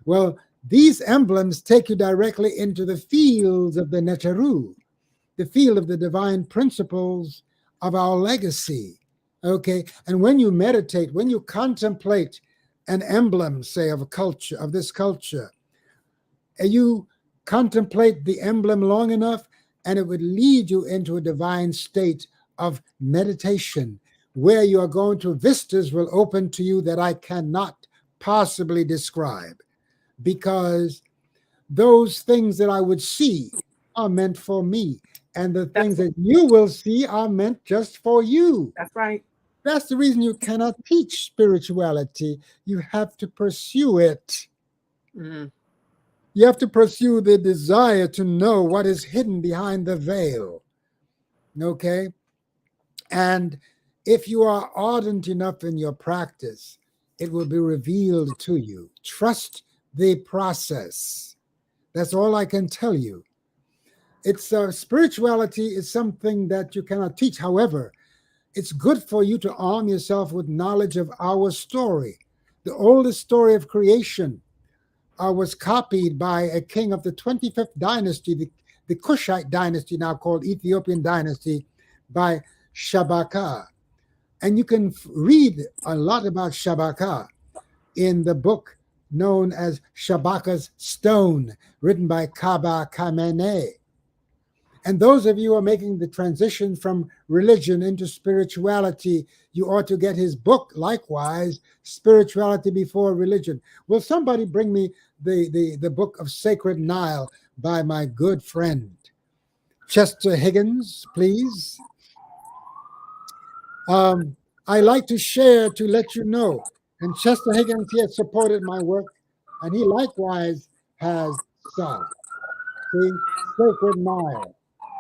Well, these emblems take you directly into the fields of the Neteru, the field of the divine principles of our legacy. Okay, and when you meditate, when you contemplate an emblem, say, of a culture, of this culture, and you contemplate the emblem long enough, and it would lead you into a divine state of meditation, where you are going to, vistas will open to you that I cannot possibly describe, because those things that I would see are meant for me, and the things that you will see are meant just for you. That's right. That's the reason you cannot teach spirituality. You have to pursue it. Mm-hmm. You have to pursue the desire to know what is hidden behind the veil. Okay? And if you are ardent enough in your practice, it will be revealed to you. Trust the process. That's all I can tell you. It's spirituality is something that you cannot teach. However, it's good for you to arm yourself with knowledge of our story. The oldest story of creation was copied by a king of the 25th dynasty, the Kushite dynasty, now called Ethiopian dynasty, by Shabaka. And you can read a lot about Shabaka in the book known as Shabaka's Stone, written by Kaba Kamene. And those of you who are making the transition from religion into spirituality, you ought to get his book, likewise, Spirituality Before Religion. Will somebody bring me the book of Sacred Nile by my good friend Chester Higgins, please? I like to share to let you know. And Chester Higgins, he has supported my work, and he likewise has some. See, Sacred Nile.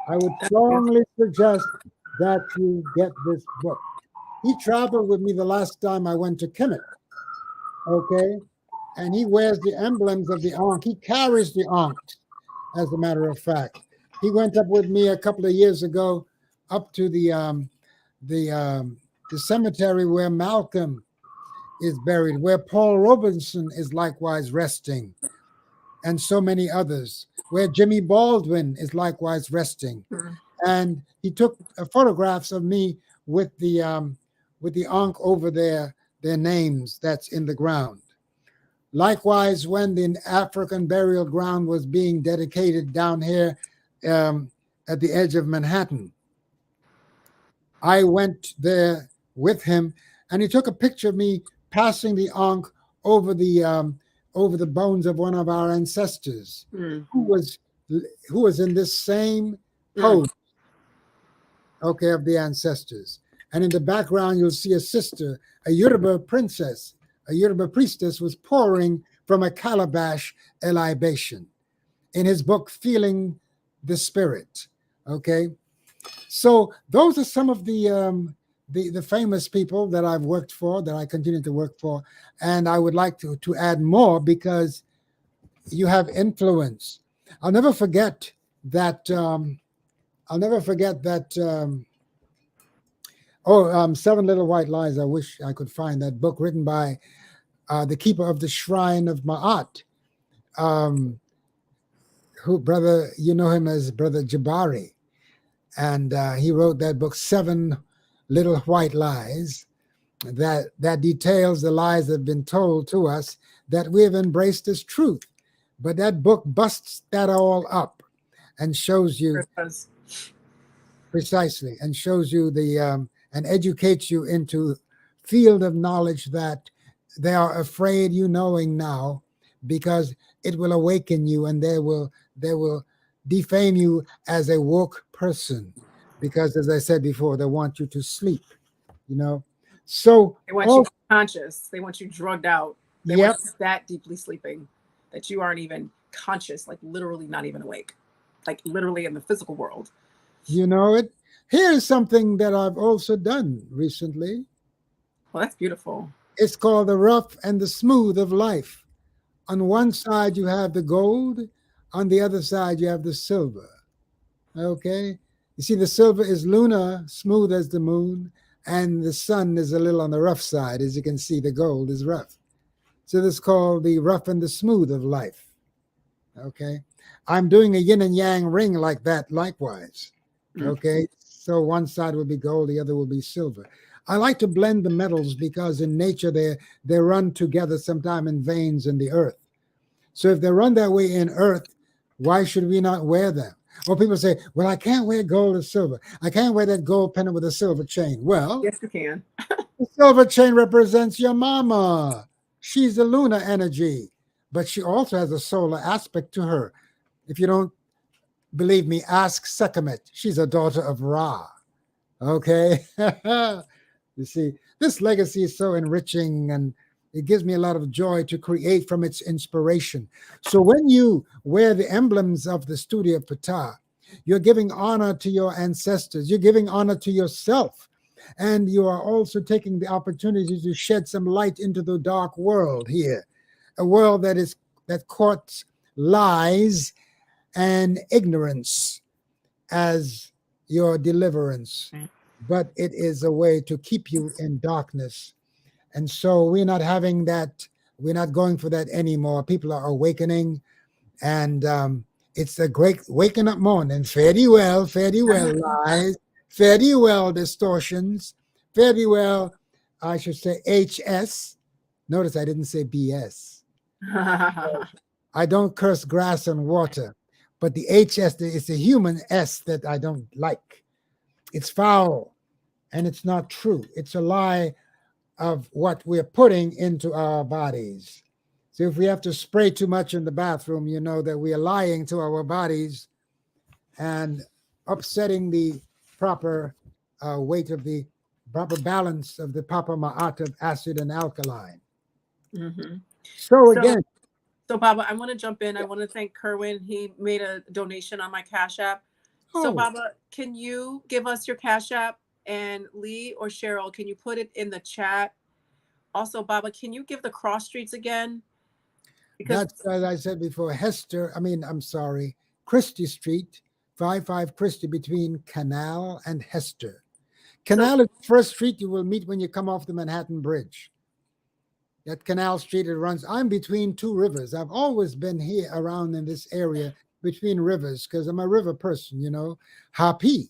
I would strongly suggest that you get this book. He traveled with me the last time I went to Kemet, okay? And he wears the emblems of the Ankh. He carries the Ankh, as a matter of fact. He went up with me a couple of years ago up to the cemetery where Malcolm is buried, where Paul Robeson is likewise resting, and so many others, where Jimmy Baldwin is likewise resting. Mm. And he took photographs of me with the Ankh over their names that's in the ground. Likewise, when the African burial ground was being dedicated down here at the edge of Manhattan, I went there with him, and he took a picture of me passing the Ankh over the bones of one of our ancestors, who was in this same pose, okay, of the ancestors. And in the background, you'll see a sister, a Yoruba princess, a Yoruba priestess, was pouring from a calabash a libation. In his book, Feeling the Spirit, okay? So those are some of the famous people that I've worked for, that I continue to work for, and I would like to add more because you have influence. I'll never forget that. Seven Little White Lies. I wish I could find that book written by the keeper of the Shrine of Ma'at, who, brother, you know him as Brother Jabari. And he wrote that book, Seven Little White Lies, that details the lies that have been told to us that we have embraced as truth. But that book busts that all up and shows you precisely, and shows you and educates you into field of knowledge that they are afraid you knowing now, because it will awaken you, and they will defame you as a woke person, because, as I said before, they want you to sleep, So they want you conscious. They want you drugged out. They want you that deeply sleeping that you aren't even conscious, like literally not even awake, like literally in the physical world. Here's something that I've also done recently. Well, that's beautiful. It's called the rough and the smooth of life. On one side, you have the gold. On the other side, you have the silver. Okay? You see, the silver is lunar, smooth as the moon, and the sun is a little on the rough side. As you can see, the gold is rough. So this is called the rough and the smooth of life. Okay? I'm doing a yin and yang ring like that likewise. Okay? So one side will be gold, the other will be silver. I like to blend the metals because in nature they run together sometime in veins in the earth. So if they run that way in earth, why should we not wear them? Or people say, well, I can't wear gold or silver. I can't wear that gold pendant with a silver chain. Well, yes, you can. The silver chain represents your mama. She's the lunar energy, but she also has a solar aspect to her. If you don't believe me, ask Sekhmet. She's a daughter of Ra. Okay? You see, this legacy is so enriching, and it gives me a lot of joy to create from its inspiration. So when you wear the emblems of the studio of Ptah, you're giving honor to your ancestors. You're giving honor to yourself. And you are also taking the opportunity to shed some light into the dark world here, a world that courts lies and ignorance as your deliverance. But it is a way to keep you in darkness. And so we're not having that. We're not going for that anymore. People are awakening, and it's a great waking up morning. Fare thee well, lies. Fare thee well, distortions. Fare thee well, I should say HS. Notice I didn't say BS. I don't curse grass and water, But the HS is the human S that I don't like. It's foul and it's not true. It's a lie of what we're putting into our bodies. So if we have to spray too much in the bathroom, you know that we are lying to our bodies and upsetting the proper weight of the proper balance of the proper ma'at of acid and alkaline. Mm-hmm. So again, so Baba, I want to jump in. I want to thank Kerwin. He made a donation on my Cash App. So Baba, can you give us your Cash App? And Lee or Cheryl, can you put it in the chat? Also, Baba, can you give the cross streets again? Because that's, as I said before, Christie Street, 55 Christie, between Canal and Hester. Canal is the first street you will meet when you come off the Manhattan Bridge. That Canal Street, it runs. I'm between two rivers. I've always been here around in this area between rivers because I'm a river person, you know. Hapi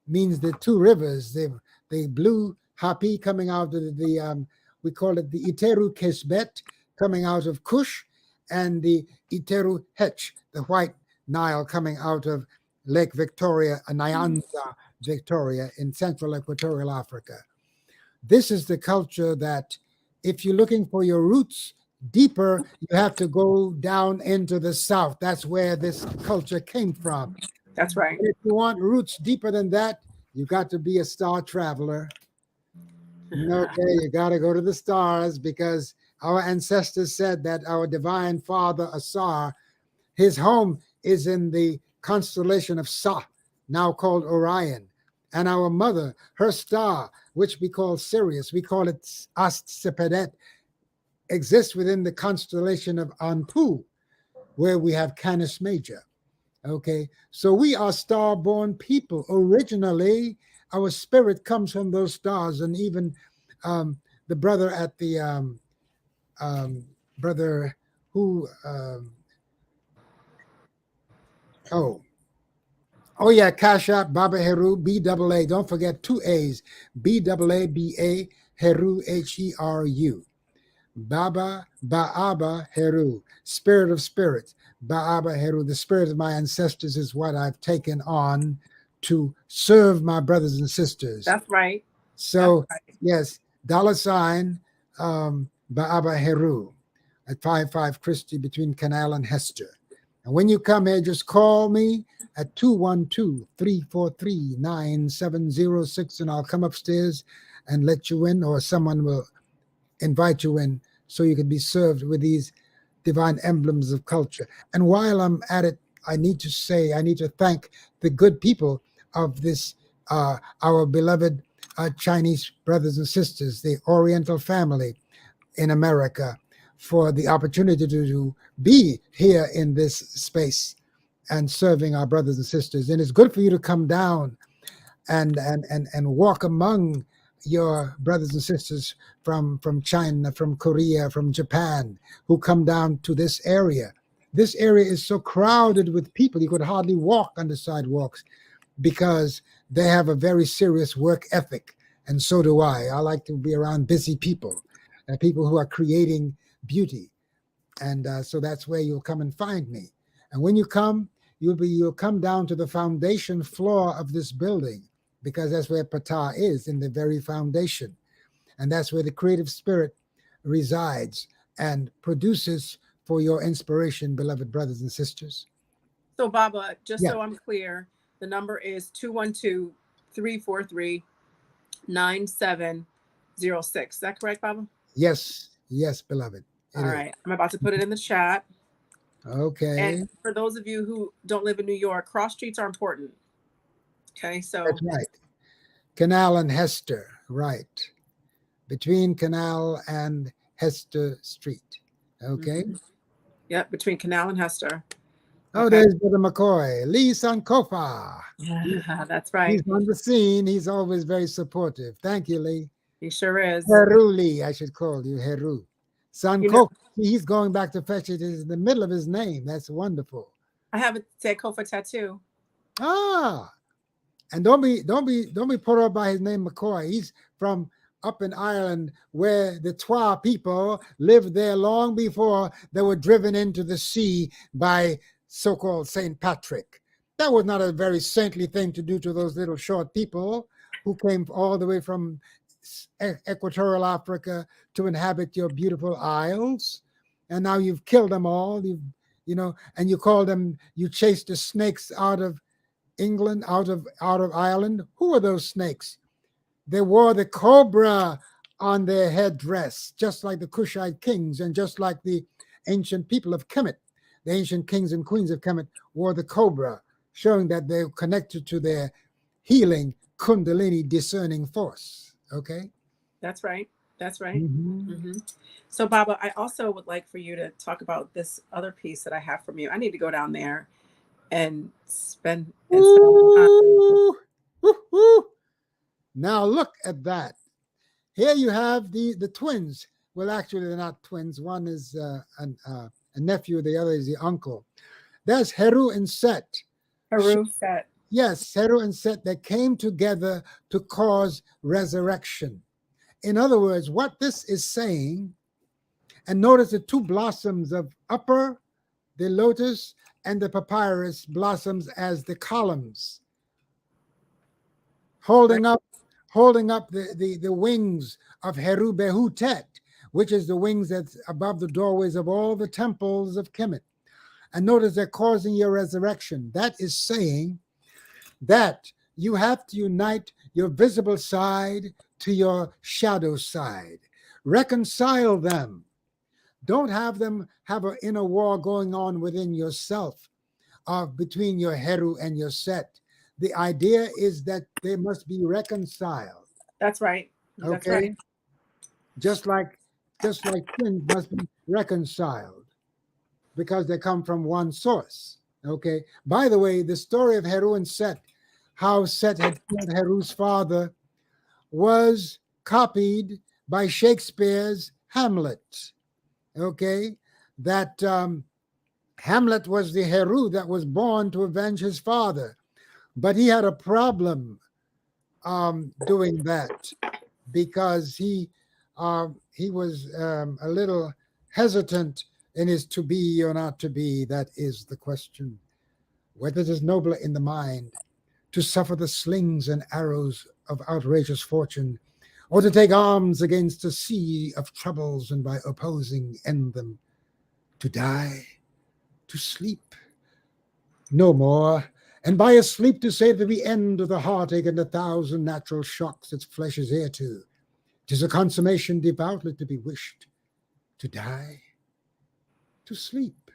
means the two rivers. The blue Hapi coming out of the we call it the Iteru Kesbet coming out of Kush, and the Iteru Hech, the white Nile coming out of Lake Victoria, Nyanza, Victoria in central equatorial Africa. This is the culture that if you're looking for your roots deeper, you have to go down into the south. That's where this culture came from. That's right. If you want roots deeper than that, you got to be a star traveler. Okay, you got to go to the stars because our ancestors said that our divine father, Asar, his home is in the constellation of Sa, now called Orion. And our mother, her star, which we call Sirius, we call it Ast-Sepedet, exists within the constellation of Anpu, where we have Canis Major. Okay, so we are star-born people. Originally, our spirit comes from those stars, and even the brother at the brother who oh yeah, Cash App, Baba Heru, B-double-A. Don't forget 2 A's, B-double-A-B-A, Heru, H-E-R-U. Baba Baaba Heru, spirit of spirits. Baaba Heru, the spirit of my ancestors is what I've taken on to serve my brothers and sisters. That's right. So, that's right. Yes, $sign Baaba Heru at 55 Christie between Canal and Hester. And when you come here, just call me at 212-343-9706, and I'll come upstairs and let you in, or someone will invite you in so you can be served with these divine emblems of culture. And while I'm at it, I need to thank the good people of this, our beloved Chinese brothers and sisters, the Oriental family in America, for the opportunity to be here in this space and serving our brothers and sisters. And it's good for you to come down and walk among your brothers and sisters from China, from Korea, from Japan, who come down to this area. This area is so crowded with people, you could hardly walk on the sidewalks because they have a very serious work ethic. And so do I. I like to be around busy people, people who are creating beauty. And so that's where you'll come and find me. And when you come, you'll come down to the foundation floor of this building, because that's where Ptah is, in the very foundation. And that's where the creative spirit resides and produces for your inspiration, beloved brothers and sisters. So Baba, just so I'm clear, the number is 212-343-9706. Is that correct, Baba? Yes, beloved. All right, I'm about to put it in the chat. Okay. And for those of you who don't live in New York, cross streets are important. Okay, so that's right. Canal and Hester, right. Between Canal and Hester Street. Okay. Mm-hmm. Yep, between Canal and Hester. Oh, okay. There's Brother McCoy. Lee Sankofa. Yeah, that's right. He's on the scene. He's always very supportive. Thank you, Lee. He sure is. Heru Lee, I should call you Heru. Sankofa. He's going back to fetch it. It's in the middle of his name. That's wonderful. I have a Kofa tattoo. Ah. And don't be put off by his name McCoy. He's from up in Ireland, where the Twa people lived there long before they were driven into the sea by so-called Saint Patrick. That was not a very saintly thing to do to those little short people who came all the way from equatorial Africa to inhabit your beautiful isles. And now you've killed them all. And you call them, you chased the snakes out of England, out of Ireland. Who are those snakes? They wore the cobra on their headdress, just like the Kushite kings and just like the ancient people of Kemet. The ancient kings and queens of Kemet wore the cobra, showing that they're connected to their healing Kundalini discerning force. Okay? That's right. That's right. Mm-hmm. So, Baba, I also would like for you to talk about this other piece that I have from you. I need to go down there and spend time. Ooh. Now look at that. Here you have the twins. Well, actually, they're not twins. One is a nephew. The other is the uncle. There's Heru and Set. Set. Yes, Heru and Set, that came together to cause resurrection. In other words, what this is saying, and notice the two blossoms of upper, the lotus, and the papyrus blossoms as the columns, holding up the wings of Heru Behutet, which is the wings that's above the doorways of all the temples of Kemet. And notice they're causing your resurrection. That is saying that you have to unite your visible side to your shadow side. Reconcile them. Don't have them have an inner war going on within yourself, between your Heru and your Set. The idea is that they must be reconciled. That's right. Okay. That's right. Just like twins must be reconciled because they come from one source. Okay. By the way, the story of Heru and Set, how Set had killed Heru's father, was copied by Shakespeare's Hamlet. Okay. That Hamlet was the Heru that was born to avenge his father. But he had a problem doing that because he was a little hesitant in his to be or not to be. That is the question. Whether it is nobler in the mind to suffer the slings and arrows of outrageous fortune, or to take arms against a sea of troubles and by opposing end them, to die, to sleep, no more, and by a sleep to save the end of the heartache and 1,000 natural shocks its flesh is heir to. 'Tis a consummation devoutly to be wished, to die, to sleep,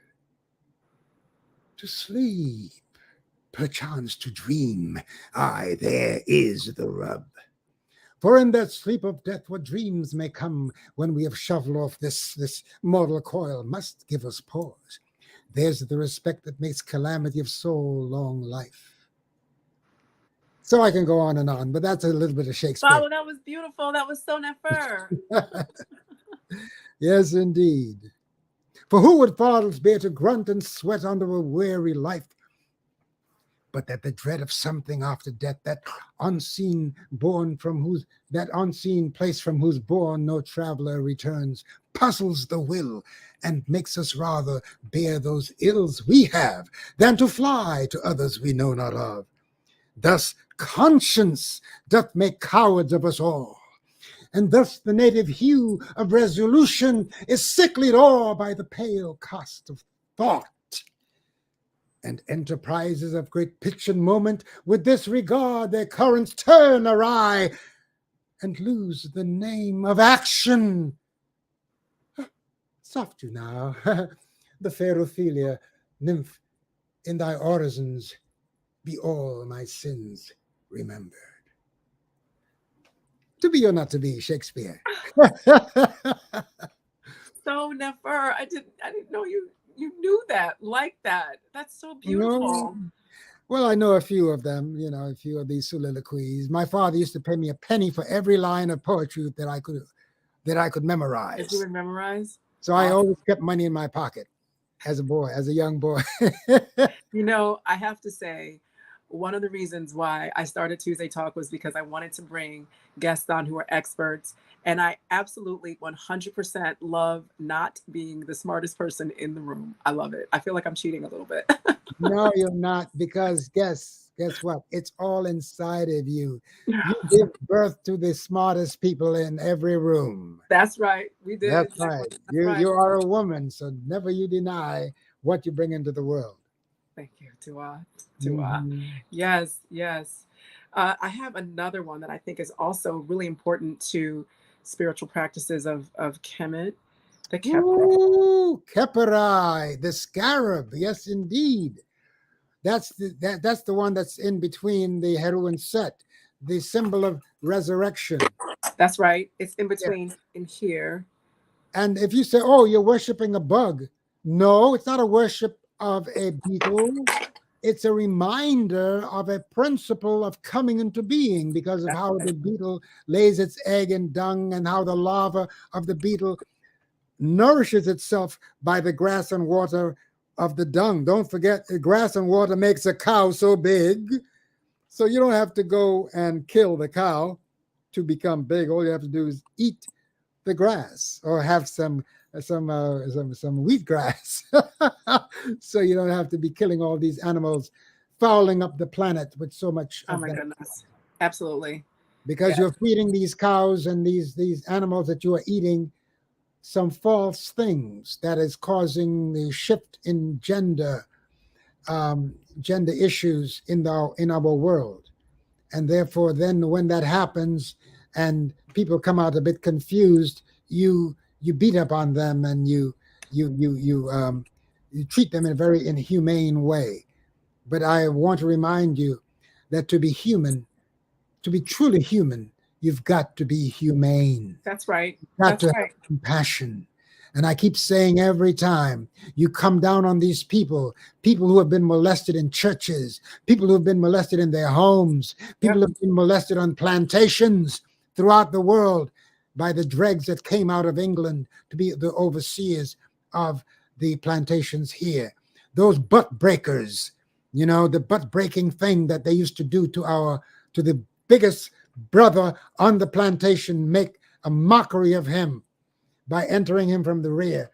perchance to dream. Aye, there is the rub. For in that sleep of death, what dreams may come when we have shuffled off this mortal coil must give us pause. There's the respect that makes calamity of soul long life. So I can go on and on, but that's a little bit of Shakespeare. Baba, that was beautiful. That was so nefer. Yes, indeed. For who would fathers bear to grunt and sweat under a weary life, but that the dread of something after death, that unseen place from whose bourne no traveler returns, puzzles the will and makes us rather bear those ills we have than to fly to others we know not of. Thus conscience doth make cowards of us all, and thus the native hue of resolution is sicklied o'er by the pale cast of thought. And enterprises of great pitch and moment with this regard their currents turn awry and lose the name of action. Soft you now, the fair Ophelia, nymph, in thy orisons be all my sins remembered. To be or not to be, Shakespeare. So nefer. I didn't know you knew that, like that. That's so beautiful. No. Well, I know a few of them, a few of these soliloquies. My father used to pay me a penny for every line of poetry that I could memorize. As you would memorize? So I always kept money in my pocket as a young boy. I have to say, one of the reasons why I started Tuesday Talk was because I wanted to bring guests on who are experts. And I absolutely 100% love not being the smartest person in the room. I love it. I feel like I'm cheating a little bit. No, you're not, because guess what? It's all inside of you. You give birth to the smartest people in every room. That's right. We That's did. right. That's right. You are a woman, so never you deny what you bring into the world. Thank you, Tua. Tua. Mhm. Yes, yes. I have another one that I think is also really important to spiritual practices of Kemet, the Kepler. Ooh, Keperai, the scarab. Yes, indeed. That's the one that's in between the Heru and Set, the symbol of resurrection. That's right. It's in Yeah. between in here. And if you say, "Oh, you're worshiping a bug," no, it's not a worship of a beetle. It's a reminder of a principle of coming into being, because of That's how right. the beetle lays its egg in dung, and how the larva of the beetle nourishes itself by the grass and water of the dung. Don't forget, the grass and water makes a cow so big. So you don't have to go and kill the cow to become big. All you have to do is eat the grass, or have some wheatgrass. So you don't have to be killing all these animals, fouling up the planet with so much Oh of my that, goodness. Absolutely. because Yes. you're feeding these cows and these animals that you are eating some false things that is causing the shift in gender issues in our world. And therefore, then when that happens and people come out a bit confused, you beat up on them, and you treat them in a very inhumane way. But I want to remind you that to be human, to be truly human, you've got to be humane. That's right. Got That's to have right. compassion. And I keep saying every time you come down on these people, people who have been molested in churches, people who have been molested in their homes, people Yep. who have been molested on plantations throughout the world by the dregs that came out of England to be the overseers of the plantations here. Those butt breakers, the butt breaking thing that they used to do to the biggest brother on the plantation, make a mockery of him by entering him from the rear,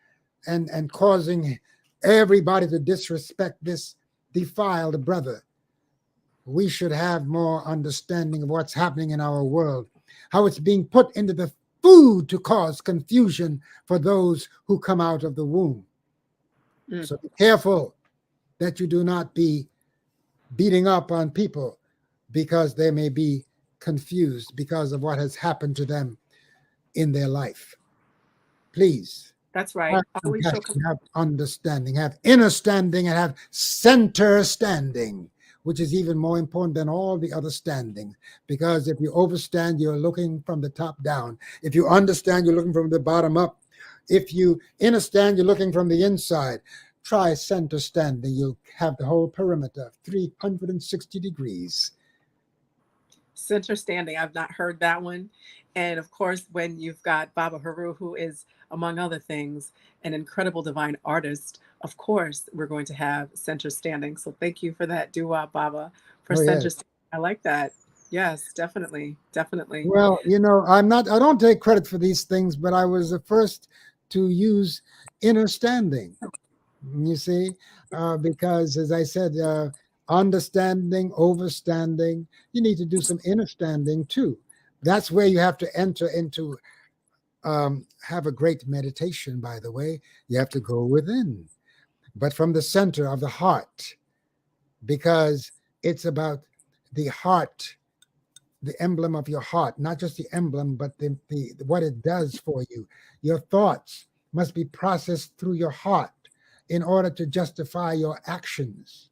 and causing everybody to disrespect this defiled brother. We should have more understanding of what's happening in our world, how it's being put into the food to cause confusion for those who come out of the womb. Mm. So be careful that you do not be beating up on people because they may be confused because of what has happened to them in their life. Please That's right. have Always show compassion, have understanding, have inner standing, and have center standing, which is even more important than all the other standing. Because if you overstand, you're looking from the top down. If you understand, you're looking from the bottom up. If you inner stand, you're looking from the inside. Try center standing. You'll have the whole perimeter, 360 degrees. center standing. I've not heard that one. And of course, when you've got Baba Heru, who is, among other things, an incredible divine artist, of course, we're going to have center standing. So thank you for that, Dua Baba, for Oh, center yes. standing. I like that. Yes, definitely. Definitely. Well, I don't take credit for these things, but I was the first to use inner standing. You see, because as I said, understanding, overstanding, you need to do some inner standing too. That's where you have to enter into, have a great meditation, by the way. You have to go within, but from the center of the heart, because it's about the heart, the emblem of your heart, not just the emblem, but the what it does for you. Your thoughts must be processed through your heart in order to justify your actions.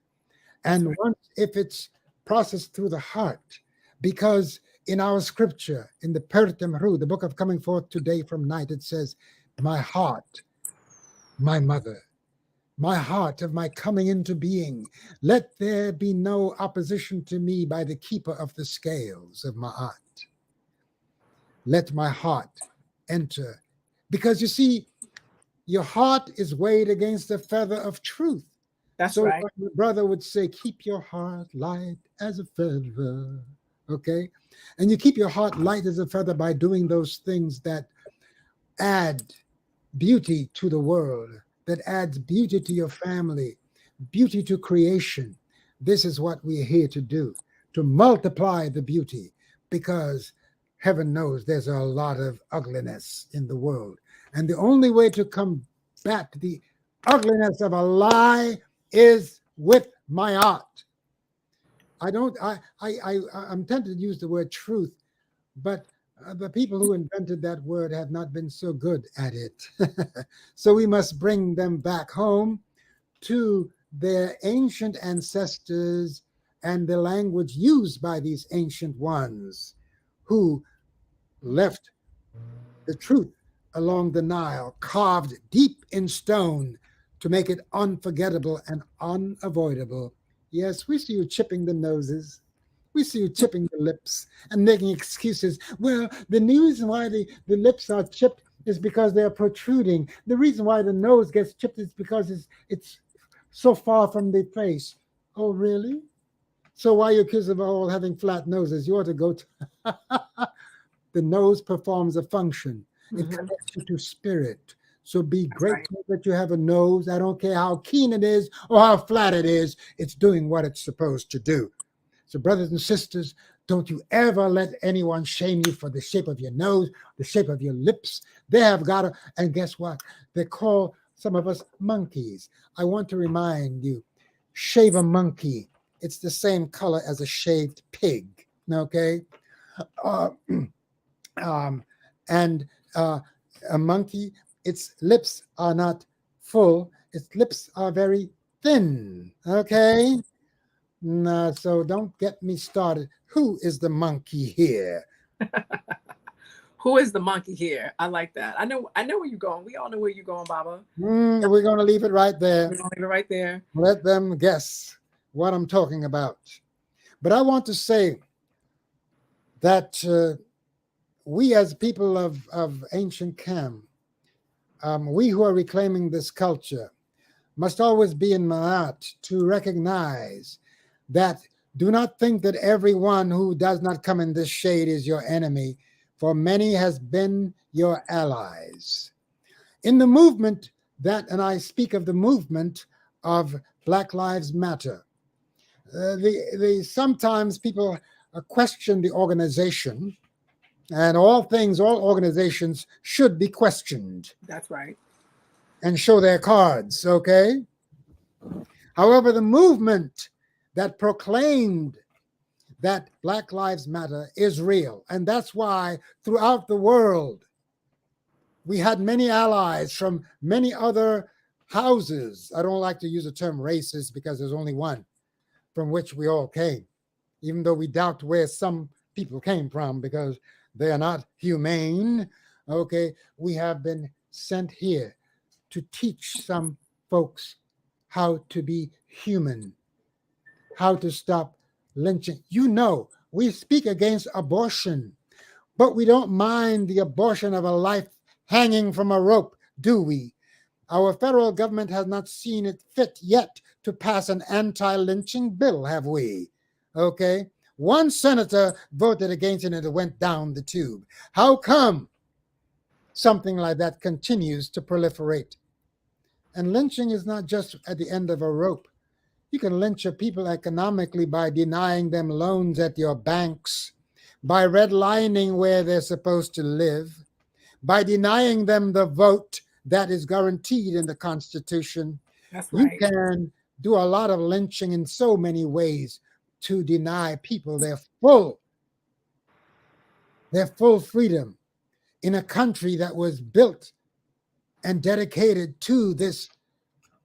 That's And right. once, if it's processed through the heart, because in our scripture, in the Peritem Ru, the book of coming forth today from night, it says, "My heart, my mother, my heart of my coming into being, let there be no opposition to me by the keeper of the scales of Ma'at. Let my heart enter." Because you see, your heart is weighed against the feather of truth. That's So right. like my brother would say, keep your heart light as a feather. Okay. And you keep your heart light as a feather by doing those things that add beauty to the world, that adds beauty to your family, beauty to creation. This is what we're here to do, to multiply the beauty, because heaven knows there's a lot of ugliness in the world. And the only way to combat the ugliness of a lie is with my art. I'm tempted to use the word truth, but the people who invented that word have not been so good at it. So we must bring them back home to their ancient ancestors and the language used by these ancient ones who left the truth along the Nile, carved deep in stone to make it unforgettable and unavoidable. Yes, we see you chipping the noses. We see you chipping the lips and making excuses. Well, the reason why the lips are chipped is because they're protruding. The reason why the nose gets chipped is because it's so far from the face. Oh, really? So why you accuse of all having flat noses? You ought to go to the nose performs a function. It Mm-hmm. connects you to spirit. So be That's right. grateful that you have a nose. I don't care how keen it is or how flat it is. It's doing what it's supposed to do. So, brothers and sisters, don't you ever let anyone shame you for the shape of your nose, the shape of your lips. They have got to, and guess what? They call some of us monkeys. I want to remind you, shave a monkey. It's the same color as a shaved pig. Okay? Uh, um, and a monkey, its lips are not full, its lips are very thin. Okay? Nah, so don't get me started. Who is the monkey here? Who is the monkey here? I like that. I know where you're going. We all know where you're going, Baba. We're going to leave it right there. We're gonna leave it right there. Let them guess what I'm talking about. But I want to say that we, as people of ancient Cam, we who are reclaiming this culture, must always be in Ma'at to recognize that do not think that everyone who does not come in this shade is your enemy, for many has been your allies. In the movement and I speak of the movement of Black Lives Matter, sometimes people question the organization, and all organizations should be questioned. That's right. And show their cards, okay? However, the movement that proclaimed that Black Lives Matter is real. And that's why throughout the world, we had many allies from many other houses. I don't like to use the term races because there's only one from which we all came, even though we doubt where some people came from because they are not humane. Okay, we have been sent here to teach some folks how to be human, how to stop lynching. You know, we speak against abortion, but we don't mind the abortion of a life hanging from a rope, do we? Our federal government has not seen it fit yet to pass an anti-lynching bill, have we? Okay. One senator voted against it and it went down the tube. How come something like that continues to proliferate? And lynching is not just at the end of a rope. You can lynch your people economically by denying them loans at your banks, by redlining where they're supposed to live, by denying them the vote that is guaranteed in the Constitution. That's You right. can do a lot of lynching in so many ways to deny people their full freedom in a country that was built and dedicated to this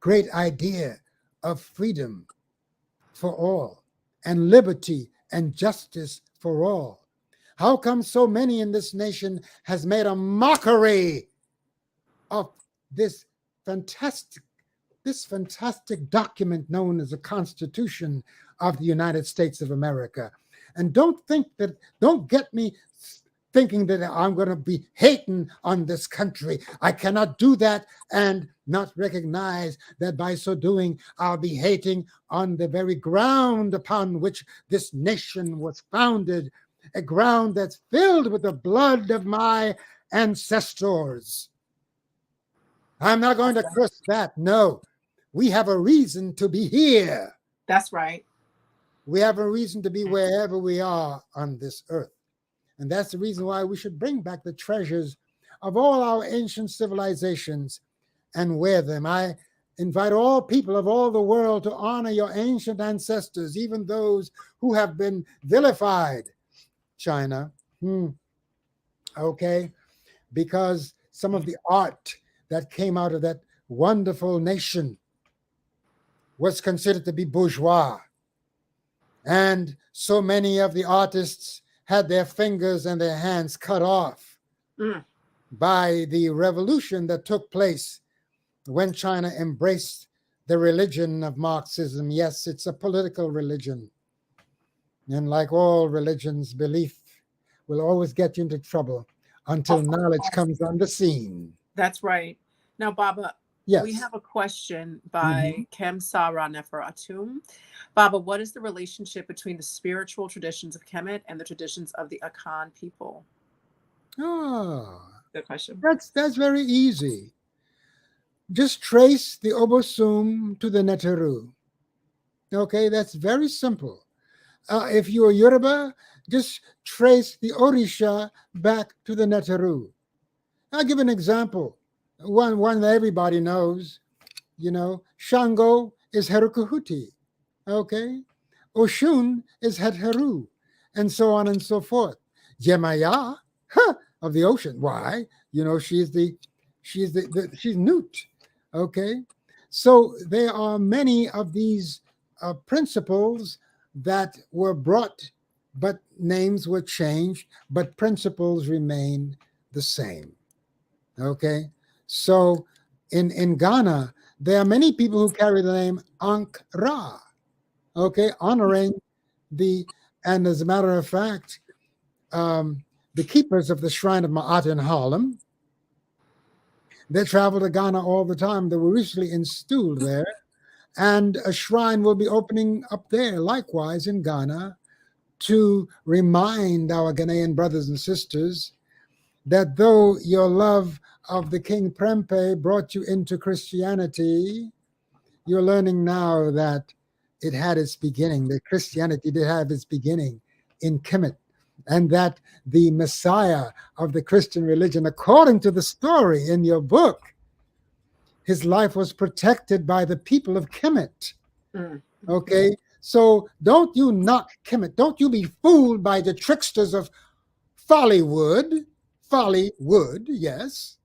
great idea of freedom for all and liberty and justice for all. How come so many in this nation has made a mockery of this fantastic document known as the Constitution of the United States of America? And don't get me thinking that I'm going to be hating on this country. I cannot do that and not recognize that by so doing, I'll be hating on the very ground upon which this nation was founded, a ground that's filled with the blood of my ancestors. I'm not going to curse that. No, we have a reason to be here. That's right. We have a reason to be wherever we are on this earth. And that's the reason why we should bring back the treasures of all our ancient civilizations and wear them. I invite all people of all the world to honor your ancient ancestors, even those who have been vilified. China. Okay? Because some of the art that came out of that wonderful nation was considered to be bourgeois. And so many of the artists had their fingers and their hands cut off by the revolution that took place when China embraced the religion of Marxism. Yes, it's a political religion. And like all religions, belief will always get you into trouble until knowledge comes on the scene. That's right. Now, Baba, yes. We have a question by Kem Sara Nefer Atum. Baba, what is the relationship between the spiritual traditions of Kemet and the traditions of the Ankh people? Oh, good question. That's very easy. Just trace the Obosum to the Neteru. Okay, that's very simple. If you're Yoruba, just trace the Orisha back to the Neteru. I'll give an example. One that everybody knows. You know, Shango is Herukuhuti. Okay, Oshun is Het Heru, and so on and so forth. Jemaya of the ocean. Why? You know, she's Newt. Okay, so there are many of these principles that were brought, but names were changed, but principles remain the same. Okay, so in Ghana, there are many people who carry the name Ankh Ra. Okay, honoring and as a matter of fact, the keepers of the Shrine of Ma'at in Harlem, they travel to Ghana all the time. They were recently installed there, and a shrine will be opening up there, likewise in Ghana, to remind our Ghanaian brothers and sisters that though your love of the King Prempeh brought you into Christianity, you're learning now that it had its beginning, that Christianity did have its beginning in Kemet, and that the Messiah of the Christian religion, according to the story in your book, his life was protected by the people of Kemet. Okay, so don't you knock Kemet. Don't you be fooled by the tricksters of Follywood. Follywood, yes.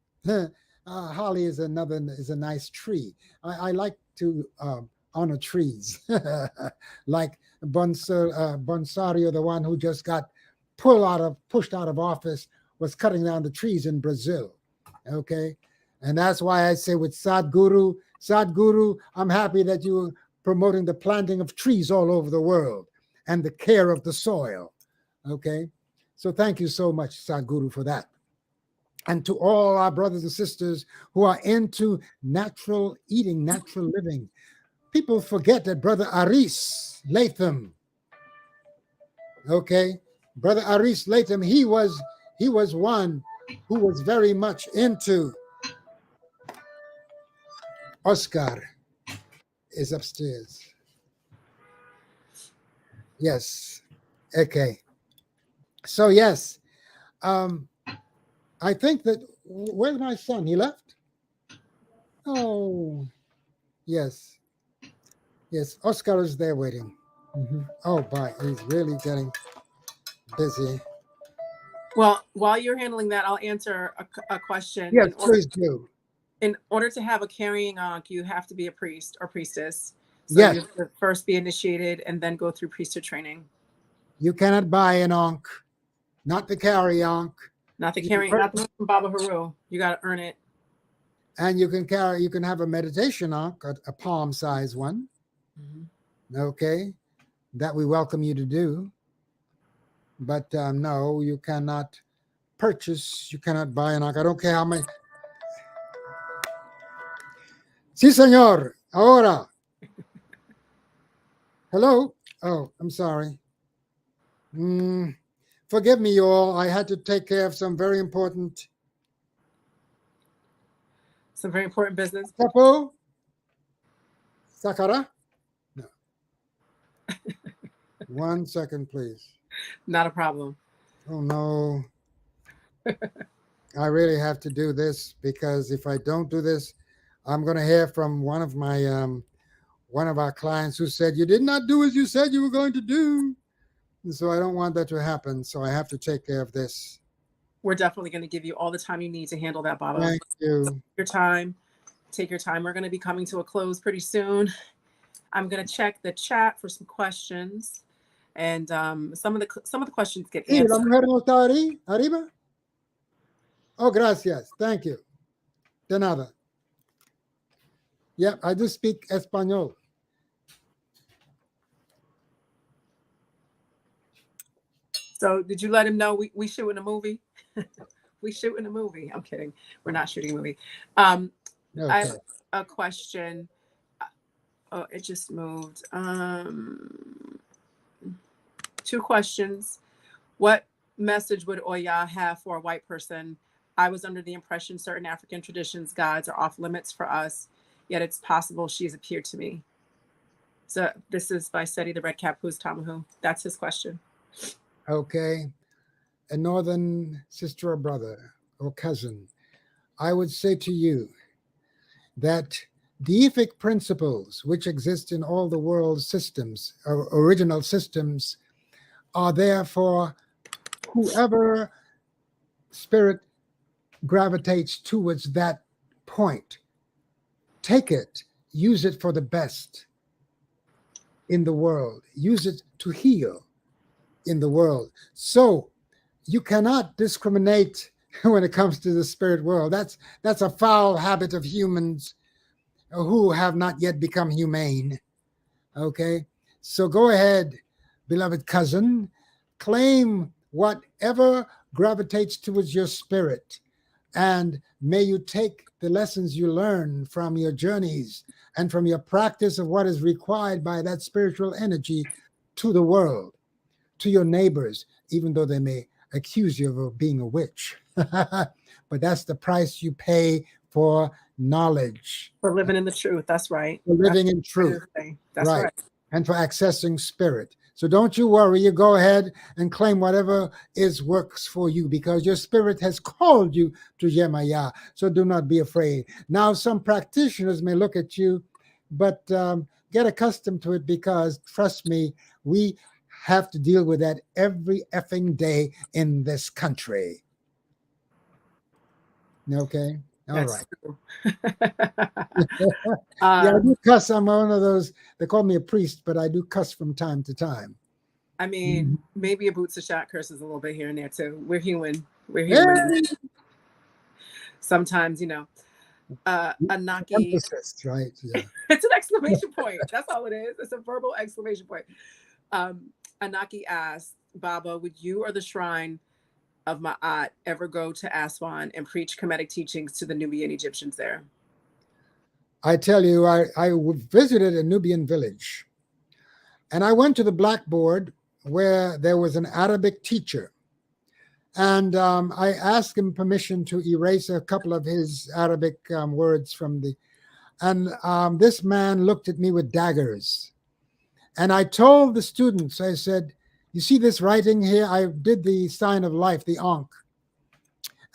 Holly is a nice tree. I like to honor trees, like Bonsario, the one who just got pushed out of office, was cutting down the trees in Brazil. Okay, and that's why I say with Sadhguru, I'm happy that you're promoting the planting of trees all over the world and the care of the soil. Okay, so thank you so much, Sadhguru, for that. And to all our brothers and sisters who are into natural eating, natural living. People forget that Brother Aris Latham, okay, Brother Aris Latham, he was one who was very much into. Oscar is upstairs. Yes. Okay. So yes, I think that, where's my son? He left? Oh, yes. Yes, Oscar is there waiting. Oh, boy, he's really getting busy. Well, while you're handling that, I'll answer a question. Yes, please do. In order to have a carrying Ankh, you have to be a priest or priestess. So yes. You have to first be initiated and then go through priesthood training. You cannot buy an Ankh, not the carry Ankh. Not the carrying, not the one from Baba Heru. You got to earn it. And you can have a meditation Ankh, a palm size one. Okay, that we welcome you to do. But no, you cannot purchase, you cannot buy an Ankh. I don't care how many. Sí, señor. Ahora. Hello? Oh, I'm sorry. Forgive me, you all. I had to take care of some very important. Some very important business. Tapo? Sakara? No. 1 second, please. Not a problem. Oh, no. I really have to do this, because if I don't do this, I'm going to hear from one of our clients who said, you did not do as you said you were going to do. And so I don't want that to happen. So I have to take care of this. We're definitely going to give you all the time you need to handle that, Baba. Thank you. Your time. Take your time. We're going to be coming to a close pretty soon. I'm going to check the chat for some questions, and some of the questions get Sí, answered. la mujer no está ahí, arriba. Oh, gracias. Thank you. De nada. Yep, I do speak Espanol. So did you let him know we shooting a movie? We shooting a movie. I'm kidding. We're not shooting a movie. Okay. I have a question. Oh, it just moved. 2 questions. What message would Oya have for a white person? I was under the impression certain African traditions, gods are off limits for us, yet it's possible she's appeared to me. So this is by Seti the Red Cap, who's Tamahu. That's his question. Okay. A northern sister or brother or cousin, I would say to you that deific principles which exist in all the world's systems, or original systems, are there for whoever spirit gravitates towards that point. Take it, use it for the best in the world, use it to heal in the world. So you cannot discriminate when it comes to the spirit world. That's a foul habit of humans who have not yet become humane. Okay, so go ahead, beloved cousin, claim whatever gravitates towards your spirit, and may you take the lessons you learn from your journeys and from your practice of what is required by that spiritual energy to the world, to your neighbors, even though they may accuse you of being a witch. But that's the price you pay for knowledge. For living in the truth. That's right. For living in truth. That's right. And for accessing spirit. So don't you worry. You go ahead and claim whatever works for you, because your spirit has called you to Yemaya. So do not be afraid. Now, some practitioners may look at you, but get accustomed to it, because trust me, we have to deal with that every effing day in this country. Okay? All right. Yeah, I do cuss. I'm one of those, they call me a priest, but I do cuss from time to time. I mean, maybe Abut Seshat curses a little bit here and there too. We're human. We're human. Hey! Sometimes, Anaki. Emphasis, right? Yeah. It's an exclamation point. That's all it is. It's a verbal exclamation point. Anaki asked, Baba, would you or the shrine of Ma'at ever go to Aswan and preach Kemetic teachings to the Nubian Egyptians there? I tell you, I visited a Nubian village, and I went to the blackboard where there was an Arabic teacher, and I asked him permission to erase a couple of his Arabic words from and this man looked at me with daggers, and I told the students, I said, you see this writing here? I did the sign of life, the Ankh,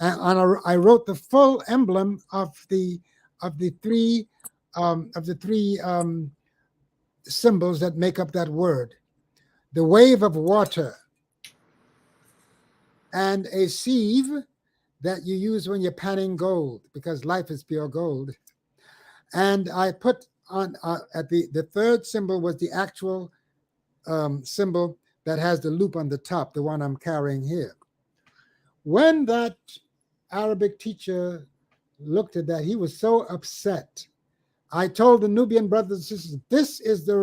and I wrote the full emblem of the three symbols that make up that word: the wave of water, and a sieve that you use when you're panning gold, because life is pure gold. And I put on at the third symbol was the actual symbol that has the loop on the top, the one I'm carrying here. When that Arabic teacher looked at that, he was so upset. I told the Nubian brothers and sisters, this is the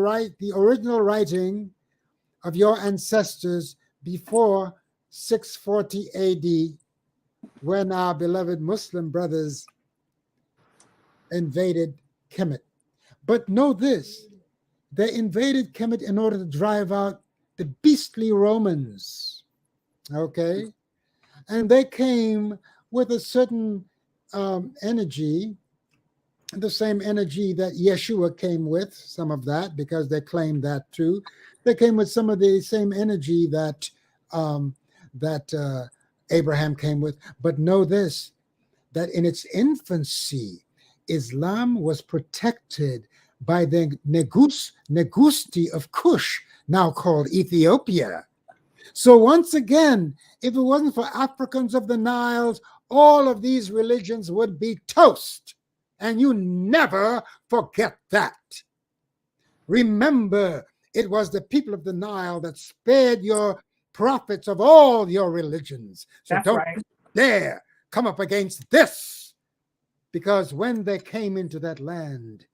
original writing of your ancestors before 640 AD when our beloved Muslim brothers invaded Kemet. But know this, they invaded Kemet in order to drive out the beastly Romans. Okay? And they came with a certain energy, the same energy that Yeshua came with, some of that, because they claimed that too. They came with some of the same energy that um, Abraham came with. But know this, that in its infancy, Islam was protected by the Negusti of Kush, now called Ethiopia. So once again, if it wasn't for Africans of the Niles, all of these religions would be toast. And you never forget that. Remember, it was the people of the Nile that spared your prophets of all your religions. So That's don't right. dare come up against this. Because when they came into that land,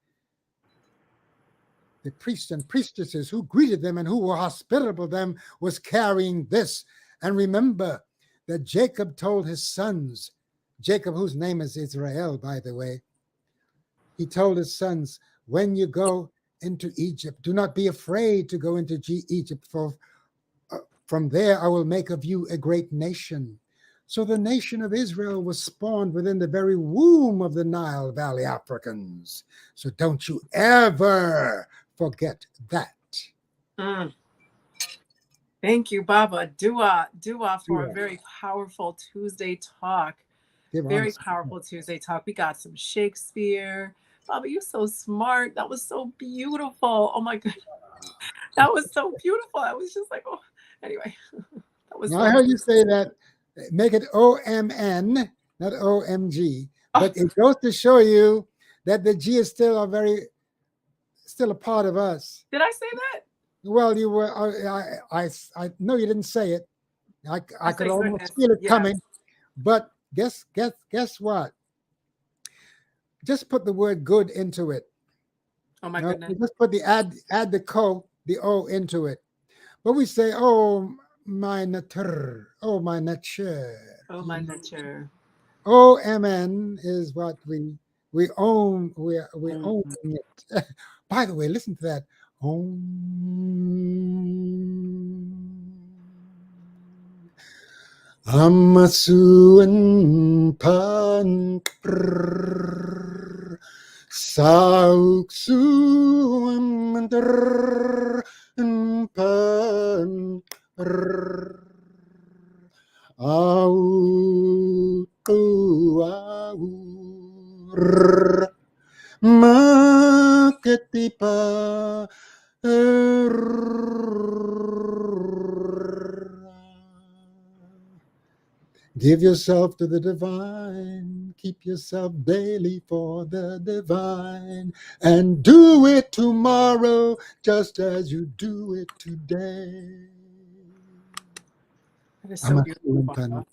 the priests and priestesses who greeted them and who were hospitable to them was carrying this. And remember that Jacob told his sons, Jacob, whose name is Israel, by the way, he told his sons, when you go into Egypt, do not be afraid to go into Egypt, for from there I will make of you a great nation. So the nation of Israel was spawned within the very womb of the Nile Valley Africans. So don't you ever forget that. Mm. Thank you, Baba. Dua for a very powerful Tuesday talk. Very powerful Tuesday talk. We got some Shakespeare. Baba, you're so smart. That was so beautiful. Oh my God. That was so beautiful. I was just like, oh, anyway. That was Now so I heard you beautiful. say that, make it OMN, not OMG. But Oh, it goes to show you that the G is still still a part of us. did I say that? Well, you were. I know you didn't say it. I I could say almost goodness. feel it Yes. coming. But guess what? Just put the word good into it. Oh my Okay? goodness. Just put add the O into it. But we say, oh my nature, oh my nature. Oh my nature. OMN is what we own. We own Mm. it. By the way, listen to that. Om. Amasuan pan sauk suam pan au au maketipa give yourself to the divine. Keep yourself daily for the divine. And do it tomorrow just as you do it today. That is so beautiful, Baba.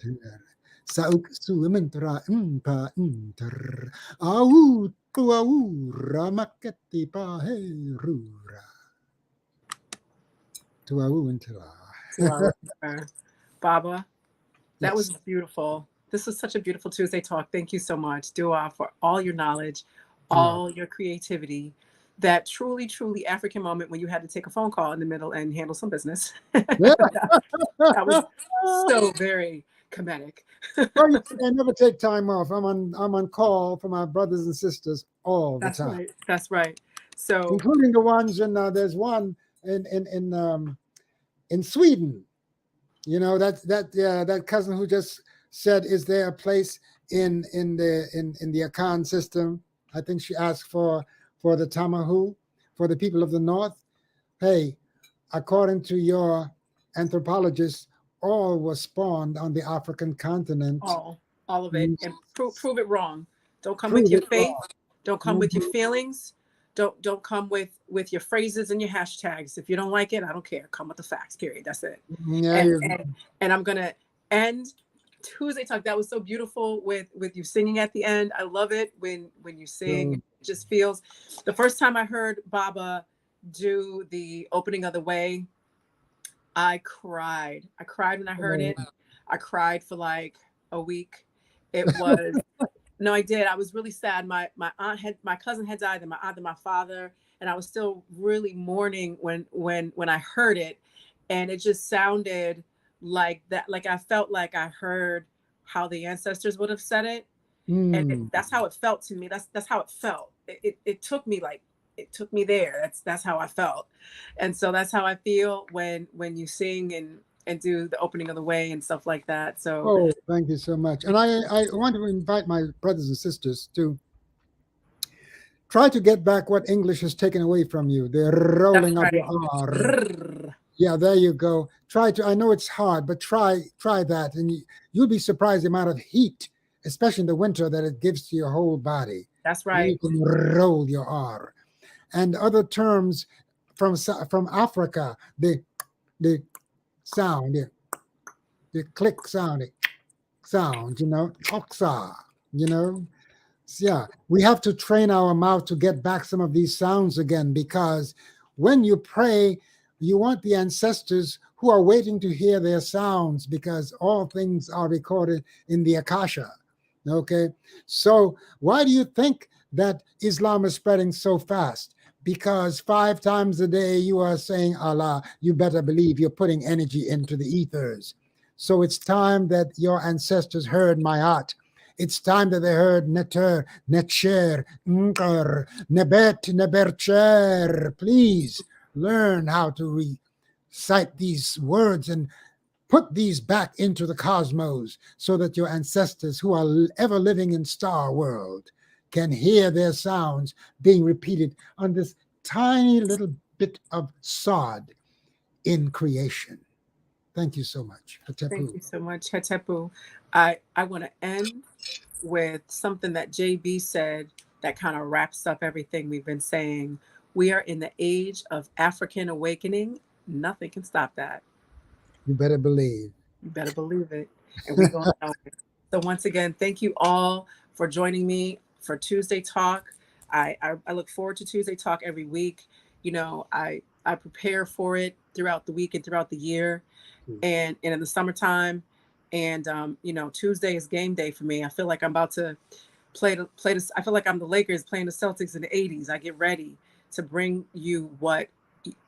Sauk sumentra impa inter. Au tuaura maketi paherura. Tuau intera. To our listener. Baba, that was Yes. beautiful. This was such a beautiful Tuesday talk. Thank you so much, Dua, for all your knowledge, Yeah. all your creativity. That truly, truly African moment when you had to take a phone call in the middle and handle some business. That was so very Kemetic. Well, you see, I never take time off. I'm on call for my brothers and sisters all the That's time, right. That's right. So, including the ones in. There's one in Sweden. You know that cousin who just said, "Is there a place in the Akan system?" I think she asked for the Tamahu, for the people of the North. Hey, according to your anthropologists, all was spawned on the African continent. all of it, and prove it wrong. Don't come with Prove your it faith. wrong. Don't come with your Mhm. feelings. Don't come with your phrases and your hashtags. If you don't like it, I don't care. Come with the facts. Period. That's it. Yeah, And you and I'm gonna end Tuesday talk. That was so beautiful with you singing at the end. I love it when you sing. go. It just feels. The first time I heard Baba do the opening of the way, I cried. I cried when I heard it. I cried for like a week. It was no, I did. I was really sad. My cousin had died, and my aunt and my father, and I was still really mourning when I heard it, and it just sounded like that. Like I felt like I heard how the ancestors would have said it, and Mm. that's how it felt to me. That's how it felt. It took me like it took me there. That's how I felt, and so that's how I feel when you sing and do the opening of the way and stuff like that. So Oh, thank you so much. And I want to invite my brothers and sisters to try to get back what English has taken away from you. The that's rolling of your right. R. Yeah, there you go. Try to. I know it's hard, but try that, and you'll be surprised the amount of heat, especially in the winter, that it gives to your whole body. That's When you right. can roll your R. And other terms from Africa, the sound, the click sound, oxa, you know. Yeah, we have to train our mouth to get back some of these sounds again, because when you pray, you want the ancestors who are waiting to hear their sounds, because all things are recorded in the Akasha. Okay, so why do you think that Islam is spreading so fast? Because 5 times a day you are saying Allah, you better believe you're putting energy into the ethers. So it's time that your ancestors heard Mayat. It's time that they heard Neter, Netcher, Nkar, Nebet, Nebercher. Please learn how to recite these words and put these back into the cosmos, so that your ancestors who are ever living in star world can hear their sounds being repeated on this tiny little bit of sod in creation. Thank you so much. Thank Hatepu. you so much, Hetepu. I want to end with something that JB said that kind of wraps up everything we've been saying. We are in the age of African awakening. Nothing can stop that. You better believe. You better believe it. And we're going to know it. So, once again, thank you all for joining me for Tuesday Talk. I look forward to Tuesday Talk every week. You know, I prepare for it throughout the week and throughout the year, and in the summertime. And you know, Tuesday is game day for me. I feel like I'm about to play this. I feel like I'm the Lakers playing the Celtics in the '80s. I get ready to bring you what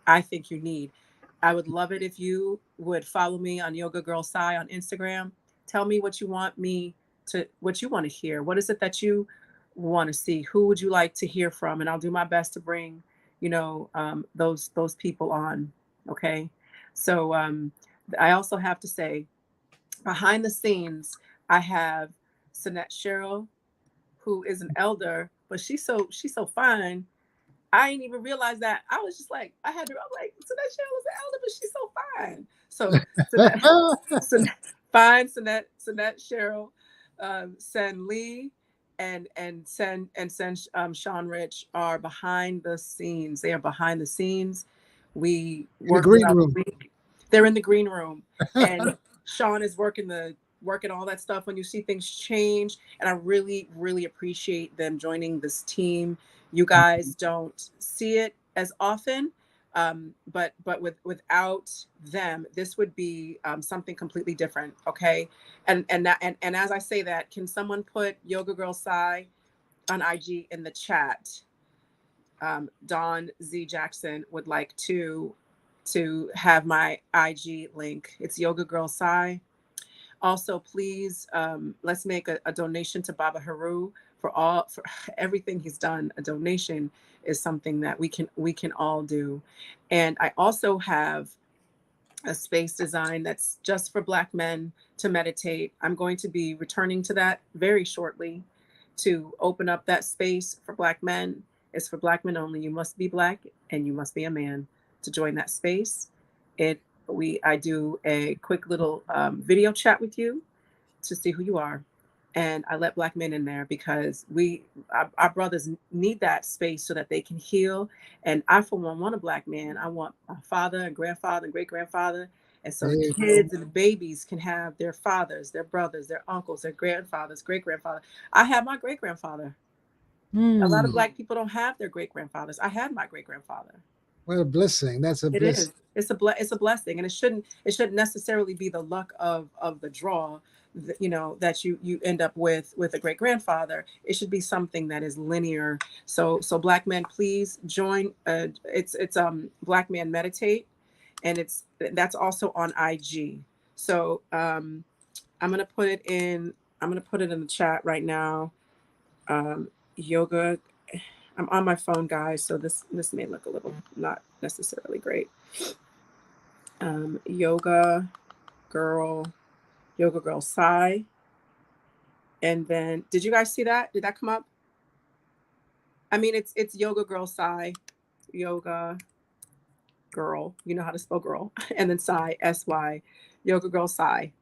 I think you need. I would love it if you would follow me on Yoga Girl Sai on Instagram. Tell me what you want me what you want to hear. What is it that you want to see? Who would you like to hear from? And I'll do my best to bring, you know, those people on. Okay. So I also have to say, behind the scenes, I have Sinette Cheryl, who is an elder, but she's so fine. I didn't even realize that. I was just like, I had to. I'm like, Sinette Cheryl is an elder, but she's so fine. So Sinette Cheryl, Sen Lee, and Sean Rich are behind the scenes. They are behind the scenes. We In the work green throughout the room. week. They're in the green room, and Sean is working all that stuff when you see things change. And I really, really appreciate them joining this team. You guys don't see it as often, but without them, this would be something completely different. Okay, and as I say that, can someone put Yoga Girl Sai on IG in the chat? Don Z Jackson would like to have my IG link. It's Yoga Girl Sai. Also, please, let's make a donation to Baba Heru for everything he's done. A donation is something that we can all do. And I also have a space design that's just for Black men to meditate. I'm going to be returning to that very shortly, to open up that space for Black men. It's for Black men only. You must be Black and you must be a man to join that space. I do a quick little video chat with you to see who you are. And I let Black men in there because our brothers need that space so that they can heal. And I, for one, want a Black man. I want my father and grandfather and great grandfather. And so There the you go. kids and the babies can have their fathers, their brothers, their uncles, their grandfathers, great grandfather. I have my great grandfather. A lot of Hmm. Black people don't have their great grandfathers. I had my great grandfather. What a blessing. That's a It bliss. is. It's a blessing, and it shouldn't necessarily be the luck of the draw, you know, that you end up with a great grandfather. It should be something that is linear. So Black men, please join. It's Black Man Meditate, and that's also on IG. So I'm gonna put it in. I'm gonna put it in the chat right now. Yoga. I'm on my phone, guys, so this may look a little not necessarily great. Yoga girl sigh. And then did you guys see that? Did that come up? I mean, it's yoga girl sigh, yoga girl, you know how to spell girl, and then sigh, SY, yoga girl sigh.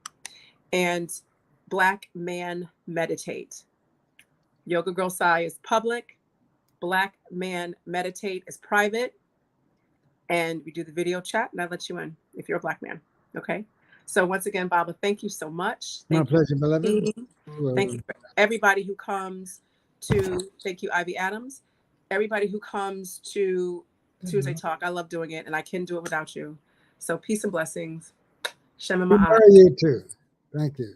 And Black Man Meditate. Yoga girl sigh is public, Black Man Meditate is private. And we do the video chat, and I let you in if you're a Black man. Okay. So once again, Baba, thank you so much. My Thank pleasure, you. beloved. Thank you for everybody who comes to, thank you, Ivy Adams. Everybody who comes to Tuesday Talk. I love doing it, and I can do it without you. So peace and blessings. Shema We Ma'at. are you too. Thank you.